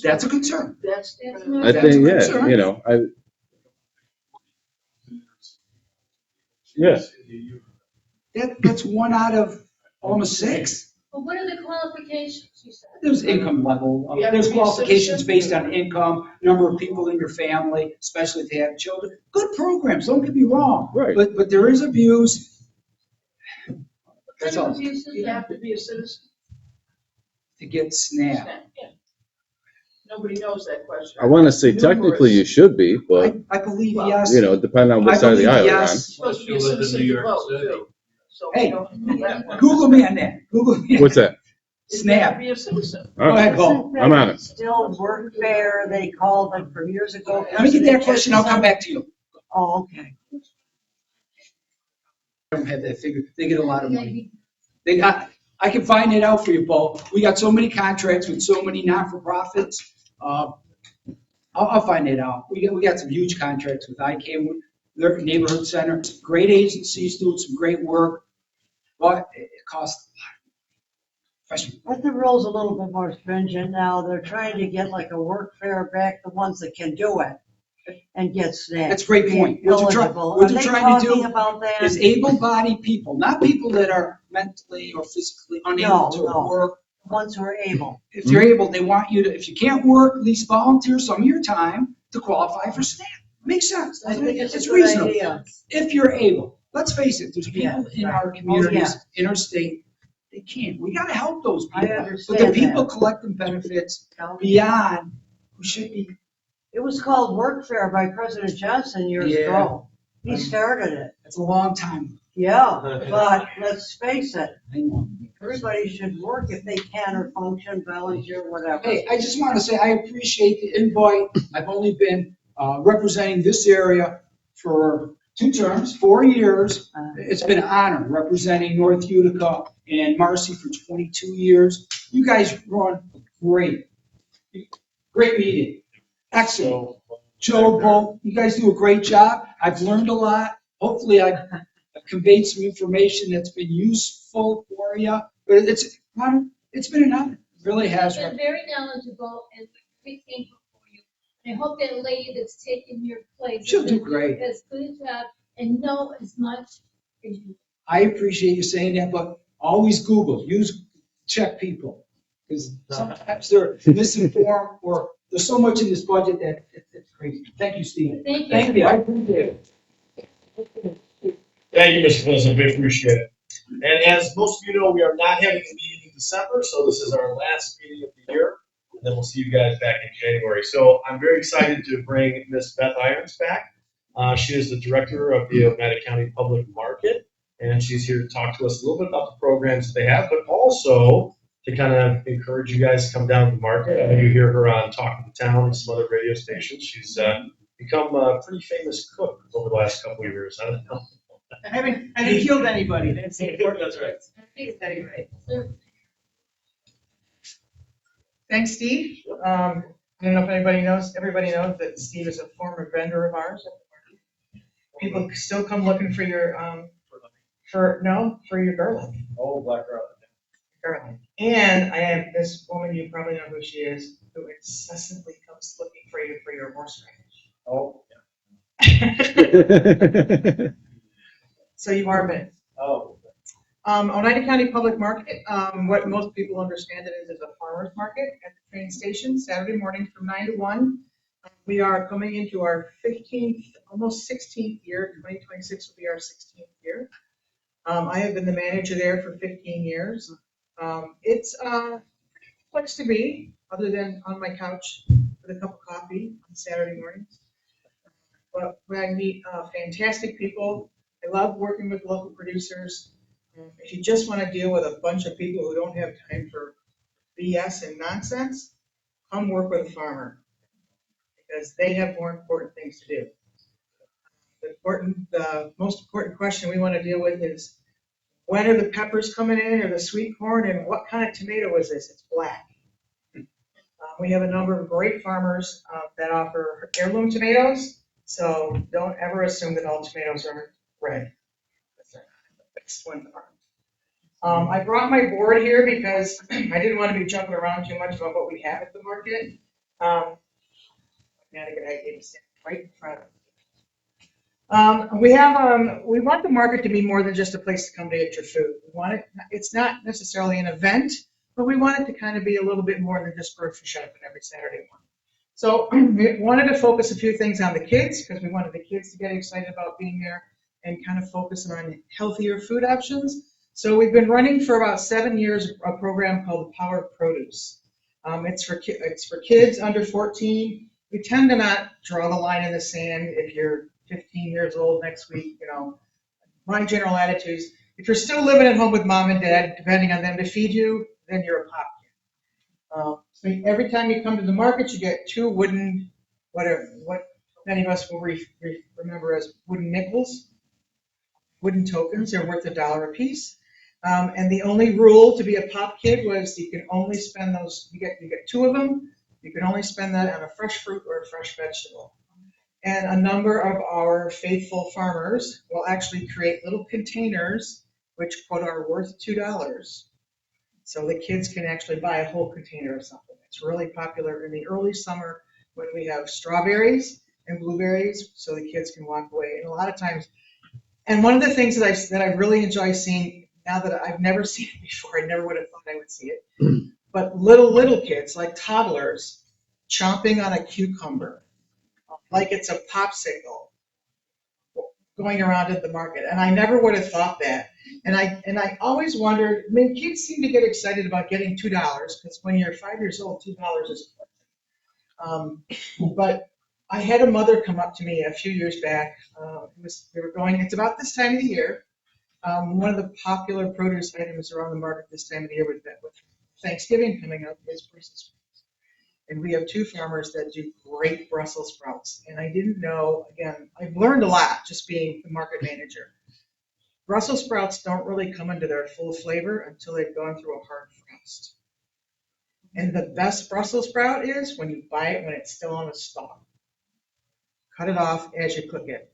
That's a concern. That's. I That's think, a yeah, concern. you know, yeah. That's one out of almost six. But what are the qualifications, you said? There's income level, there's qualifications based on income, number of people in your family, especially if they have children. Good programs, don't get me wrong. Right. But there is abuse. That's What kind all. of abuse is You that? have to be a citizen. To get SNAP. Yeah. Nobody knows that question. I want to say technically you should be, but, I believe yes. you know, depending on what I side of the believe aisle you're on. yes. You're supposed to be a You live in citizen New to York vote, City. too. So Hey, we don't know that one. Google me on that. Google me. What's that? You gotta SNAP. be a citizen. All Go right. ahead, Paul. I'm on it. Still workfare, they called them from years ago. Let me get that question, I'll come back to you. Oh, okay. I don't have that figure. They get a lot of money. I can find it out for you, Paul. We got so many contracts with so many not-for-profits. I'll find it out. We got some huge contracts with ICAM, their neighborhood center, great agencies doing some great work. But it costs a lot. Question. But the rule's a little bit more stringent now. They're trying to get like a workfare back, the ones that can do it, and get SNAP. That's a great point. What they're Eligible. what they're Are they trying to talking do about that? is able-bodied people, not people that are mentally or physically unable to No. work. Ones who are able. If you're able, they want you to, if you can't work, at least volunteer some of your time to qualify for SNAP. Makes sense, I doesn't think it? it's a It's good reasonable. idea. If you're able. Let's face it, there's people Yes, in right. our communities, yeah. interstate, they can't. We gotta help those I people. understand But the people that. collecting benefits beyond who should be, It was called workfare by President Johnson years Yeah. ago. He started it. that's a long time. Yeah, but let's face it, I know. everybody should work if they can or function, volunteer, whatever. Hey, I just want to say, I appreciate the invite. I've only been representing this area for 2 terms, 4 years. It's been an honor representing North Utica and Marcy for 22 years. You guys run great meeting. Excellent. Joe, Bo, you guys do a great job. I've learned a lot. Hopefully I've conveyed some information that's been useful for you. But it's been an honor. It really has. You've been very knowledgeable and very thankful for you. And I hope that lady that's taking your place. She'll do great. Does a good job and know as much as you. I appreciate you saying that, but always Google, check people. Because sometimes they're misinformed or there's so much in this budget that it's crazy. Thank you, Steve. Thank you. Thank you, I appreciate it. Thank you, Mr. Flisnik, we appreciate it. And as most of you know, we are not having a meeting in December, so this is our last meeting of the year. And then we'll see you guys back in January. So I'm very excited to bring Miss Beth Irons back. She is the director of the Oneida County Public Market, and she's here to talk to us a little bit about the programs that they have, but also to kind of encourage you guys to come down to the market. I know you hear her on Talk of the Town and some other radio stations. She's become a pretty famous cook over the last couple of years. I don't know. I haven't killed anybody, that's the important. That's right. Right. Thanks, Steve. I don't know if everybody knows that Steve is a former vendor of ours. People still come looking for your, for your garlic. Oh, black garlic. And I have this woman, you probably know who she is, who incessantly comes looking for you for your horseradish. Oh, So you are missed. oh. Oneida County Public Market, what most people understand it is a farmer's market at the train station, Saturday morning from 9 to 1. We are coming into our 15th, almost 16th year. 2026 will be our 16th year. I have been the manager there for 15 years. It's a place to be, other than on my couch with a cup of coffee on Saturday mornings. But when I meet fantastic people, I love working with local producers. If you just want to deal with a bunch of people who don't have time for BS and nonsense, come work with a farmer, because they have more important things to do. The most important question we want to deal with is, when are the peppers coming in, or the sweet corn, and what kind of tomato is this? It's black. We have a number of great farmers that offer heirloom tomatoes, so don't ever assume that all tomatoes are red. That's the best one. I brought my board here because I didn't want to be jumping around too much about what we have at the market. Not a good idea to stand right in front of it. We want the market to be more than just a place to come to get your food. It's not necessarily an event, but we want it to kind of be a little bit more than just grocery shopping every Saturday morning. So we wanted to focus a few things on the kids, because we wanted the kids to get excited about being there and kind of focus on healthier food options. So we've been running for about 7 years a program called the Power of Produce. It's for kids under 14. We tend to not draw the line in the sand. If you're 15 years old next week, my general attitude is, if you're still living at home with mom and dad, depending on them to feed you, then you're a pop kid. So every time you come to the market, you get 2 wooden, what many of us will remember as wooden nickels, wooden tokens. They're worth $1 a piece. And the only rule to be a pop kid was you can only spend those, you get 2 of them, you can only spend that on a fresh fruit or a fresh vegetable. And a number of our faithful farmers will actually create little containers, which quote are worth $2. So the kids can actually buy a whole container of something. It's really popular in the early summer when we have strawberries and blueberries, so the kids can walk away. And a lot of times, and one of the things that I really enjoy seeing, now that I've never seen it before, I never would have thought I would see it, but little kids, like toddlers, chomping on a cucumber, like it's a popsicle, going around at the market. And I never would have thought that. And I always wondered, kids seem to get excited about getting $2, because when you're 5 years old, $2 is but I had a mother come up to me a few years back. It's about this time of the year. One of the popular produce items around the market this time of the year with Thanksgiving coming up is Brussels sprouts. And we have 2 farmers that do great Brussels sprouts. And I didn't know, again, I've learned a lot just being the market manager. Brussels sprouts don't really come into their full flavor until they've gone through a hard frost. And the best Brussels sprout is when you buy it when it's still on a stalk. Cut it off as you cook it.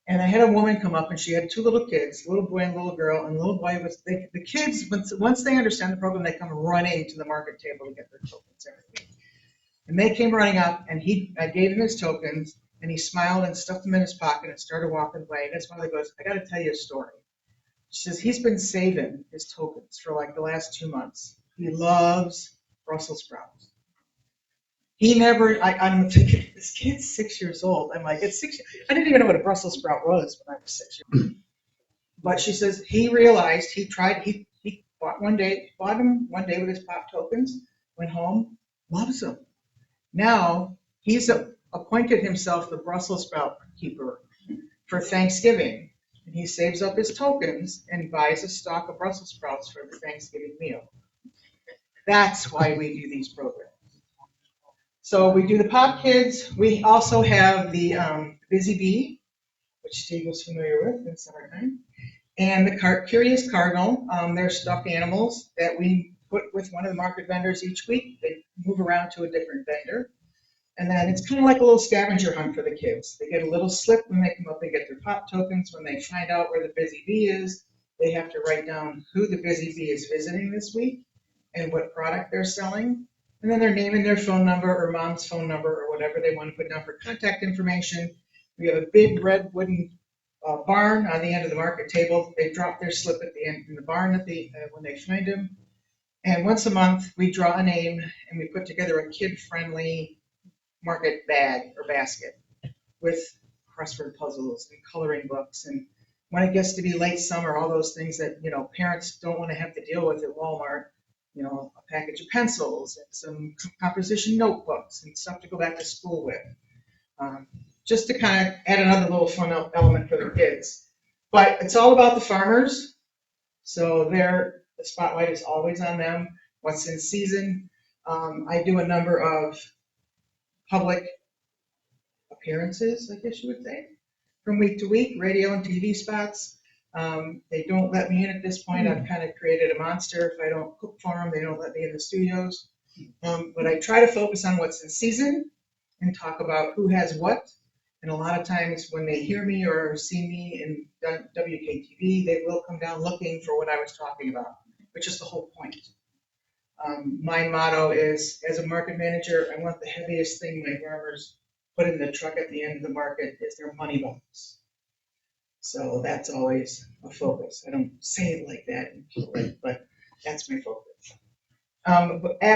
And I had a woman come up, and she had 2 little kids, a little boy and a little girl. And the little boy the kids, once they understand the program, they come running to the market table to get their tokens every week. And they came running up, and I gave him his tokens, and he smiled and stuffed them in his pocket and started walking away. And his mother goes, I got to tell you a story. She says he's been saving his tokens for like the last 2 months. He loves Brussels sprouts. I'm thinking, this kid's 6 years old. I'm like, it's 6 years. I didn't even know what a Brussels sprout was when I was 6 years old. But she says he realized he bought him one day with his pop tokens, went home, loves them. Now he's appointed himself the Brussels sprout keeper for Thanksgiving. And he saves up his tokens and buys a stock of Brussels sprouts for the Thanksgiving meal. That's why we do these programs. So we do the Pop Kids. We also have the Busy Bee, which Steve was familiar with in summertime, and the Curious Cardinal. They're stuffed animals that we put with one of the market vendors each week. They move around to a different vendor. And then it's kind of like a little scavenger hunt for the kids. They get a little slip when they come up and get their pop tokens. When they find out where the Busy Bee is, they have to write down who the Busy Bee is visiting this week and what product they're selling. And then they're naming their phone number or mom's phone number or whatever they want to put down for contact information. We have a big red wooden barn on the end of the market table. They drop their slip at the end in the barn when they find him. And once a month, we draw a name and we put together a kid-friendly market bag or basket with crossword puzzles and coloring books. And when it gets to be late summer, all those things that, parents don't want to have to deal with at Walmart, a package of pencils and some composition notebooks and stuff to go back to school with. Just to kind of add another little fun element for the kids. But it's all about the farmers. So the spotlight is always on them. What's in season. I do a number of public appearances, I guess you would say, from week to week, radio and TV spots. They don't let me in at this point. I've kind of created a monster. If I don't cook for them, they don't let me in the studios. But I try to focus on what's in season and talk about who has what. And a lot of times when they hear me or see me in WKTV, they will come down looking for what I was talking about, which is the whole point. My motto is, as a market manager, I want the heaviest thing my farmers put in the truck at the end of the market is their money box. So that's always a focus. I don't say it like that, but that's my focus.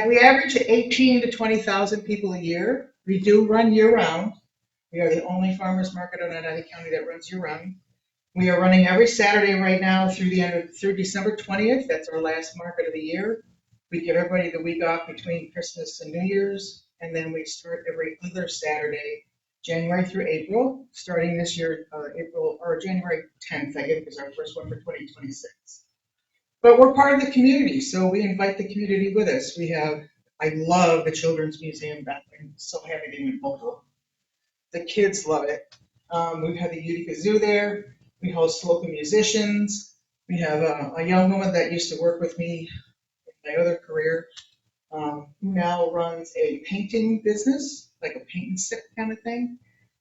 We average 18 to 20,000 people a year. We do run year-round. We are the only farmers market in Oneida County that runs year-round. We are running every Saturday right now through December 20th. That's our last market of the year. We give everybody the week off between Christmas and New Year's, and then we start every other Saturday, January through April. Starting this year, January 10th, I guess, is our first one for 2026. But we're part of the community, so we invite the community with us. I love the Children's Museum. I'm so happy to be local. The kids love it. We've had the Utica Zoo there. We host local musicians. We have a young woman that used to work with me in my other career, who now runs a painting business, like a paint and sip kind of thing.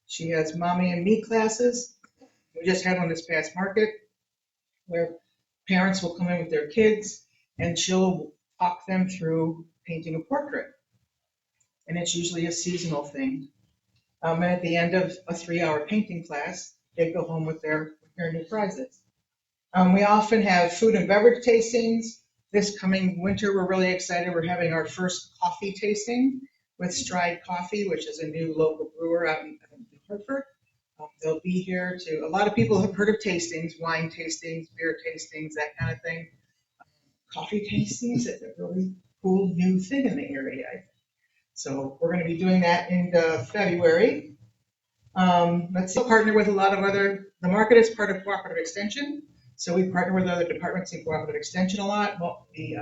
She has mommy and me classes. We just had one this past market where parents will come in with their kids and she'll talk them through painting a portrait. And it's usually a seasonal thing. And at the end of a 3-hour painting class, they go home with their new prizes. We often have food and beverage tastings. This coming winter, we're really excited. We're having our first coffee tasting with Stride Coffee, which is a new local brewer out in Hartford. They'll be here a lot of people have heard of tastings, wine tastings, beer tastings, that kind of thing. Coffee tastings is a really cool new thing in the area, I think. So we're going to be doing that in February. Let's partner with a lot of the market is part of Cooperative Extension. So we partner with other departments in Cooperative Extension a lot. Well, the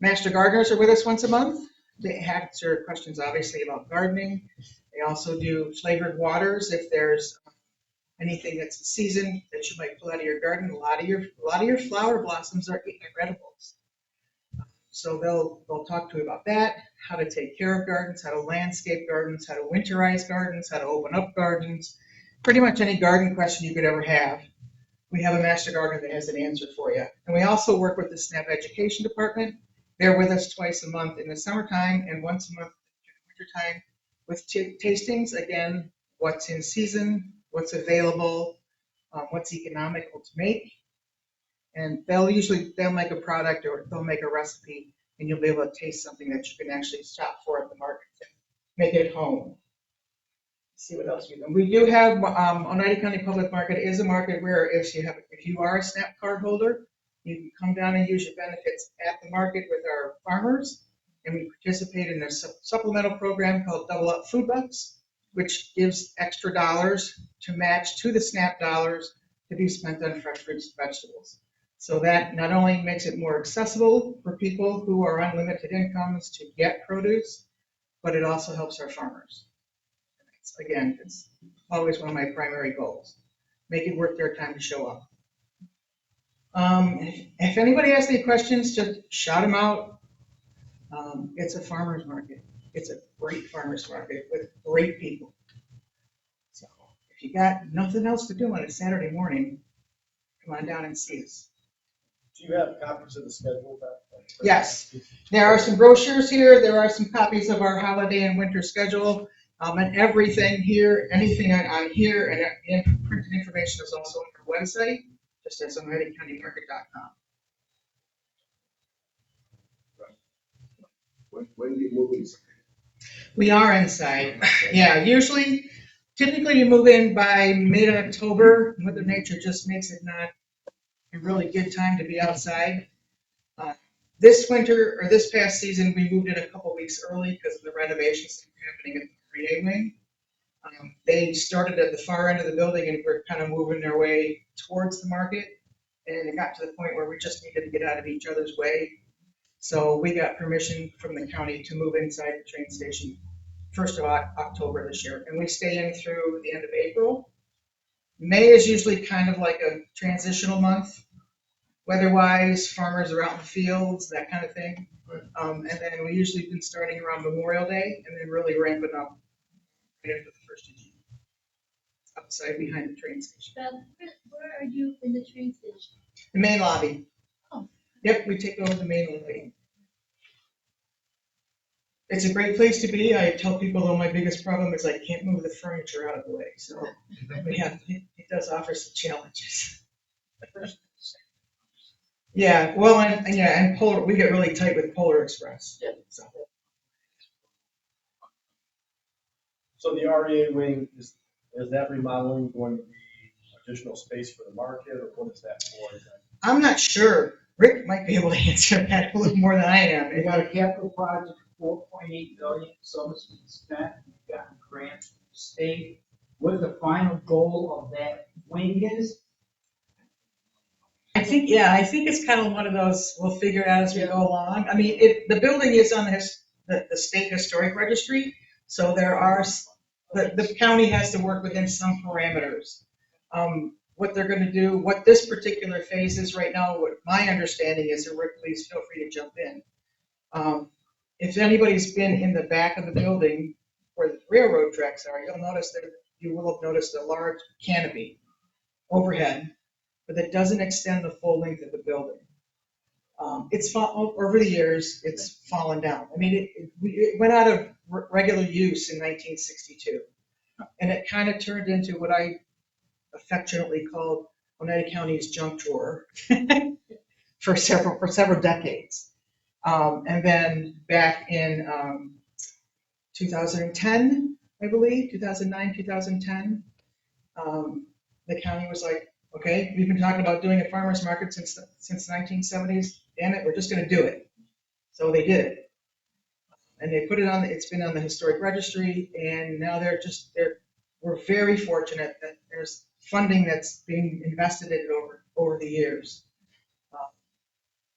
Master Gardeners are with us once a month. They answer questions, obviously, about gardening. They also do flavored waters if there's anything that's in season that you might pull out of your garden. A lot of your flower blossoms are edibles. So they'll talk to you about that, how to take care of gardens, how to landscape gardens, how to winterize gardens, how to open up gardens. Pretty much any garden question you could ever have. We have a master gardener that has an answer for you. And we also work with the SNAP Education Department. They're with us twice a month in the summertime and once a month in the wintertime with tastings. Again, what's in season, what's available, what's economical to make. And they'll make a product or they'll make a recipe and you'll be able to taste something that you can actually shop for at the market and make it at home. see what else we do. We do have, Oneida County Public Market is a market where if you are a SNAP card holder, you can come down and use your benefits at the market with our farmers. And we participate in their supplemental program called Double Up Food Bucks, which gives extra dollars to match to the SNAP dollars to be spent on fresh fruits and vegetables. So that not only makes it more accessible for people who are on limited incomes to get produce, but it also helps our farmers. Again, it's always one of my primary goals. Make it worth their time to show up. If anybody has any questions, just shout them out. It's a farmer's market. It's a great farmer's market with great people. So if you got nothing else to do on a Saturday morning, come on down and see us. Do you have copies of the schedule, Beth? Yes, there are some brochures here. There are some copies of our holiday and winter schedule. And everything here, anything on here, and printed information is also on our website, just as OneidaCountyMarket.com. When do you move inside? We are inside. Yeah, typically you move in by mid-October. Mother Nature just makes it not a really good time to be outside. This winter, or this past season, we moved in a couple weeks early because of the renovations happening at the 3A wing. They started at the far end of the building and were kind of moving their way towards the market. And it got to the point where we just needed to get out of each other's way. So we got permission from the county to move inside the train station 1st of October this year. And we stay in through the end of April. May is usually kind of like a transitional month. Weather-wise, farmers are out in the fields, that kind of thing. And then we usually been starting around Memorial Day and then really ramping up right after the 1st of June. Outside behind the train station. Beth, where are you in the train station? The main lobby. Oh. Yep, we take over the main lobby. It's a great place to be. I tell people though my biggest problem is I can't move the furniture out of the way. So it does offer some challenges. Yeah, well, and Polar, we get really tight with Polar Express. Yeah. So the REA wing, is that remodeling going to be additional space for the market, or what is that for? I'm not sure. Rick might be able to answer that a little more than I am. We got a capital project, $4.8 million, so it's been spent, we've gotten grants from the state. What the final goal of that wing is? I think it's kind of one of those, we'll figure it out as we go along. I mean, the building is on the state historic registry, so there are, the county has to work within some parameters. What they're gonna do, what this particular phase is right now, what my understanding is, and Rick, please feel free to jump in. If anybody's been in the back of the building where the railroad tracks are, you will have noticed a large canopy overhead, but that doesn't extend the full length of the building. Over the years, it's fallen down. I mean, it went out of regular use in 1962, and it kind of turned into what I affectionately called Oneida County's junk drawer for several decades. And then back in 2010, I believe, 2009, 2010, the county was like, okay, we've been talking about doing a farmer's market since the 1970s. Damn it, we're just going to do it. So they did it. And they put it on, it's been on the historic registry, and now we're very fortunate that there's funding that's being invested in it over the years.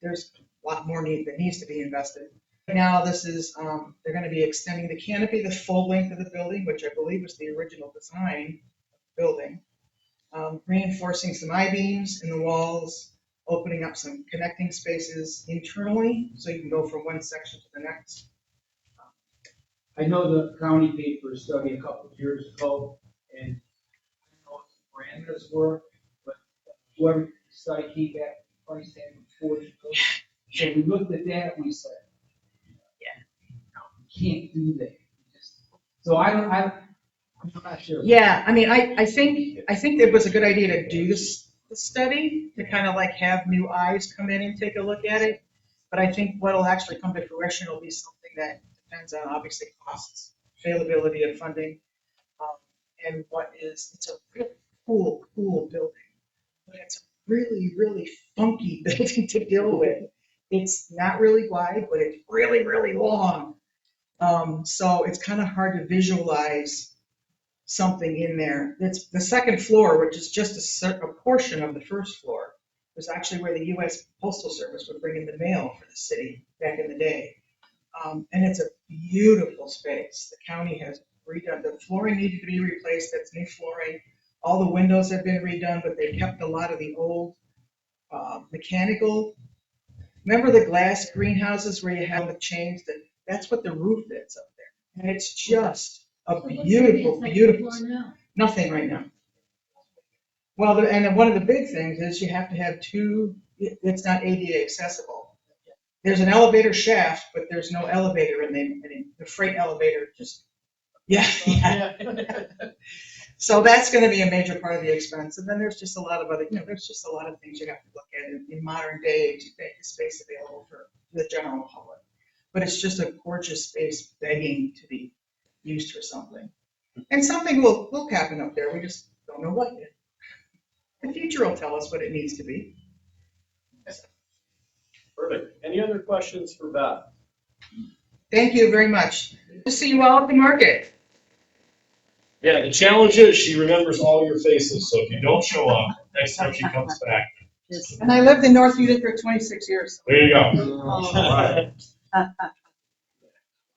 There's a lot more that needs to be invested. Now this is, they're going to be extending the canopy the full length of the building, which I believe was the original design of the building. Reinforcing some I-beams in the walls, opening up some connecting spaces internally so you can go from one section to the next. I know the county paid for a study a couple of years ago, and I don't know what the parameters were, but whoever did the study came back, the price tag was $40 million. So we looked at that and we said, you can't do that. So I'm not sure. Yeah, I mean, I think it was a good idea to do the study, to kind of like have new eyes come in and take a look at it. But I think what'll actually come to fruition will be something that depends on obviously costs, availability of funding. in what is, it's a really cool building. But it's a really, really funky building to deal with. It's not really wide, but it's really, really long. So it's kind of hard to visualize something in there. It's the second floor, which is just a portion of the first floor, was actually where the U.S. Postal Service would bring in the mail for the city back in the day. And it's a beautiful space. The county has redone, the flooring needed to be replaced, that's new flooring. All the windows have been redone, but they kept a lot of the old mechanical. Remember the glass greenhouses where you have the chains? That's what the roof is up there. And it's just a beautiful, beautiful. Nothing right now. Well, and one of the big things is you have to have it's not ADA accessible. There's an elevator shaft, but there's no elevator in the freight elevator just, yeah. So that's gonna be a major part of the expense. And then there's just a lot of other, there's just a lot of things you have to look at in modern day to make the space available for the general public. But it's just a gorgeous space begging to be used for something. And something will happen up there. We just don't know what yet. The future will tell us what it needs to be. Perfect. Any other questions for Beth? Thank you very much. We'll see you all at the market. Yeah, the challenge is she remembers all your faces, so if you don't show up, next time she comes back. And I lived in North Utica for 26 years. There you go.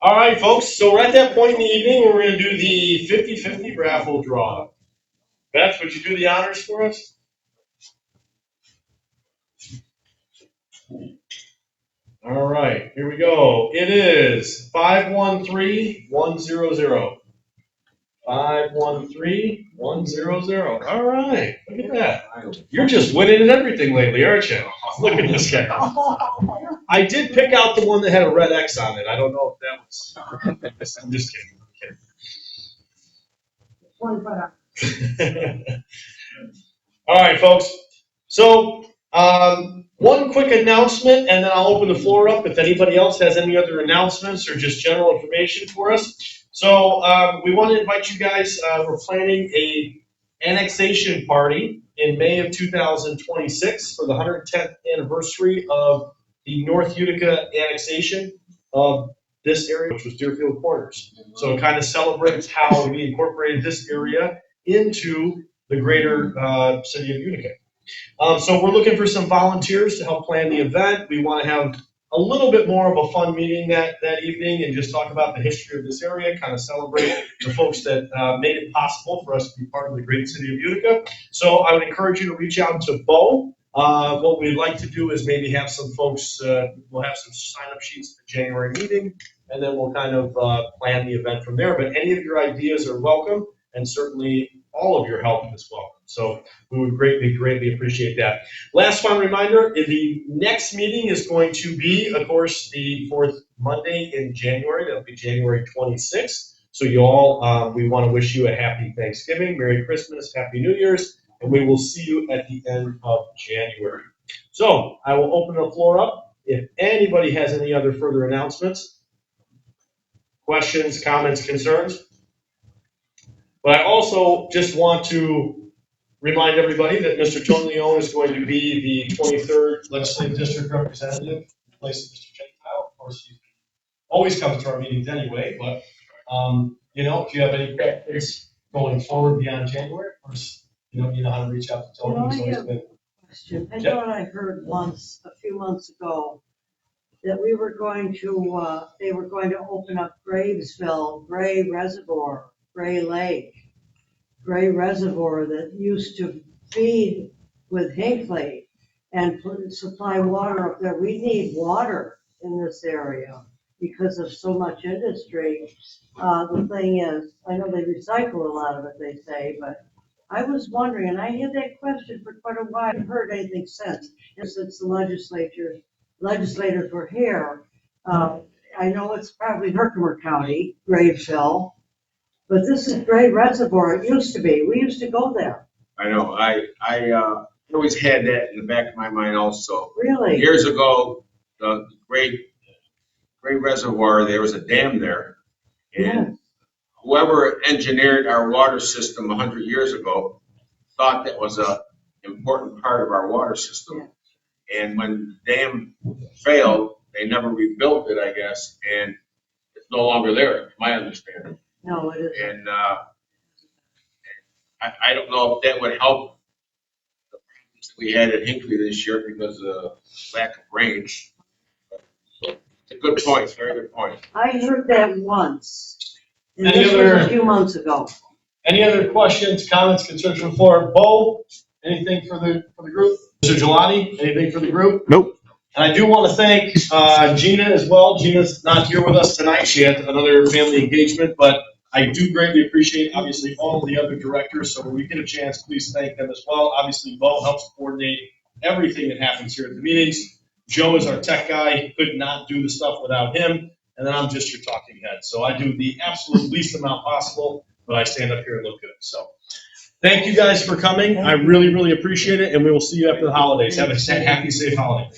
All right, folks, so we're at that point in the evening where we're gonna do the 50-50 raffle draw. Beth, would you do the honors for us? All right, here we go. It is 513100. 513100. All right, look at that. You're just winning at everything lately, aren't you? Look at this guy. I did pick out the one that had a red X on it. I don't know if that was. I'm just kidding. All right, folks. So, one quick announcement, and then I'll open the floor up if anybody else has any other announcements or just general information for us. So, we want to invite you guys. We're planning a annexation party in May of 2026 for the 110th anniversary of the North Utica annexation of this area, which was Deerfield Corners. So it kind of celebrates how we incorporated this area into the greater city of Utica. So we're looking for some volunteers to help plan the event. We want to have a little bit more of a fun meeting that evening and just talk about the history of this area, kind of celebrate the folks that made it possible for us to be part of the great city of Utica. So I would encourage you to reach out to Bo. What we'd like to do is maybe have some folks, we'll have some sign-up sheets at the January meeting, and then we'll kind of plan the event from there. But any of your ideas are welcome, and certainly all of your help is welcome. So we would greatly appreciate that. Last fun reminder, the next meeting is going to be, of course, the fourth Monday in January. That'll be January 26th. So you all, we want to wish you a happy Thanksgiving, Merry Christmas, Happy New Year's, and we will see you at the end of January. So I will open the floor up. If anybody has any other further announcements, questions, comments, concerns. But I also just want to remind everybody that Mr. Tony Leone is going to be the 23rd Legislative District Representative in place of Mr. Gentile. Of course, he always comes to our meetings anyway, but if you have any questions going forward beyond January, of course, you know how to reach out to Tony. He's always been. Question. I thought I heard once, a few months ago, that they were going to open up Gravesville, Gray Reservoir, Gray Lake, Gray Reservoir that used to feed with Hinckley and supply water up there. We need water in this area because of so much industry. The thing is, I know they recycle a lot of it, they say, but I was wondering, and I had that question for quite a while. I haven't heard anything since the legislators were here. I know it's probably Herkimer County, Gravesville, but this is Gray Reservoir. It used to be. We used to go there. I know. I always had that in the back of my mind also. Really? Years ago, the Gray Reservoir, there was a dam there, and a whoever engineered our water system 100 years ago thought that was a important part of our water system. And when the dam failed, they never rebuilt it, I guess, and it's no longer there, my understanding. No, it isn't. And I don't know if that would help the problems that we had at Hinckley this year because of the lack of rain. It's a good point, very good point. I heard that once. And Any this was other- a few months ago. Any other questions, comments, concerns from the floor? Bo, anything for the group? Mr. Gelati, anything for the group? Nope. And I do want to thank Gina as well. Gina's not here with us tonight. She had another family engagement, but I do greatly appreciate, obviously, all of the other directors. So when we get a chance, please thank them as well. Obviously, Bo helps coordinate everything that happens here at the meetings. Joe is our tech guy. He could not do the stuff without him. And then I'm just your talking head. So I do the absolute least amount possible, but I stand up here and look good. So thank you guys for coming. I really, really appreciate it. And we will see you after the holidays. Have a happy, safe holiday.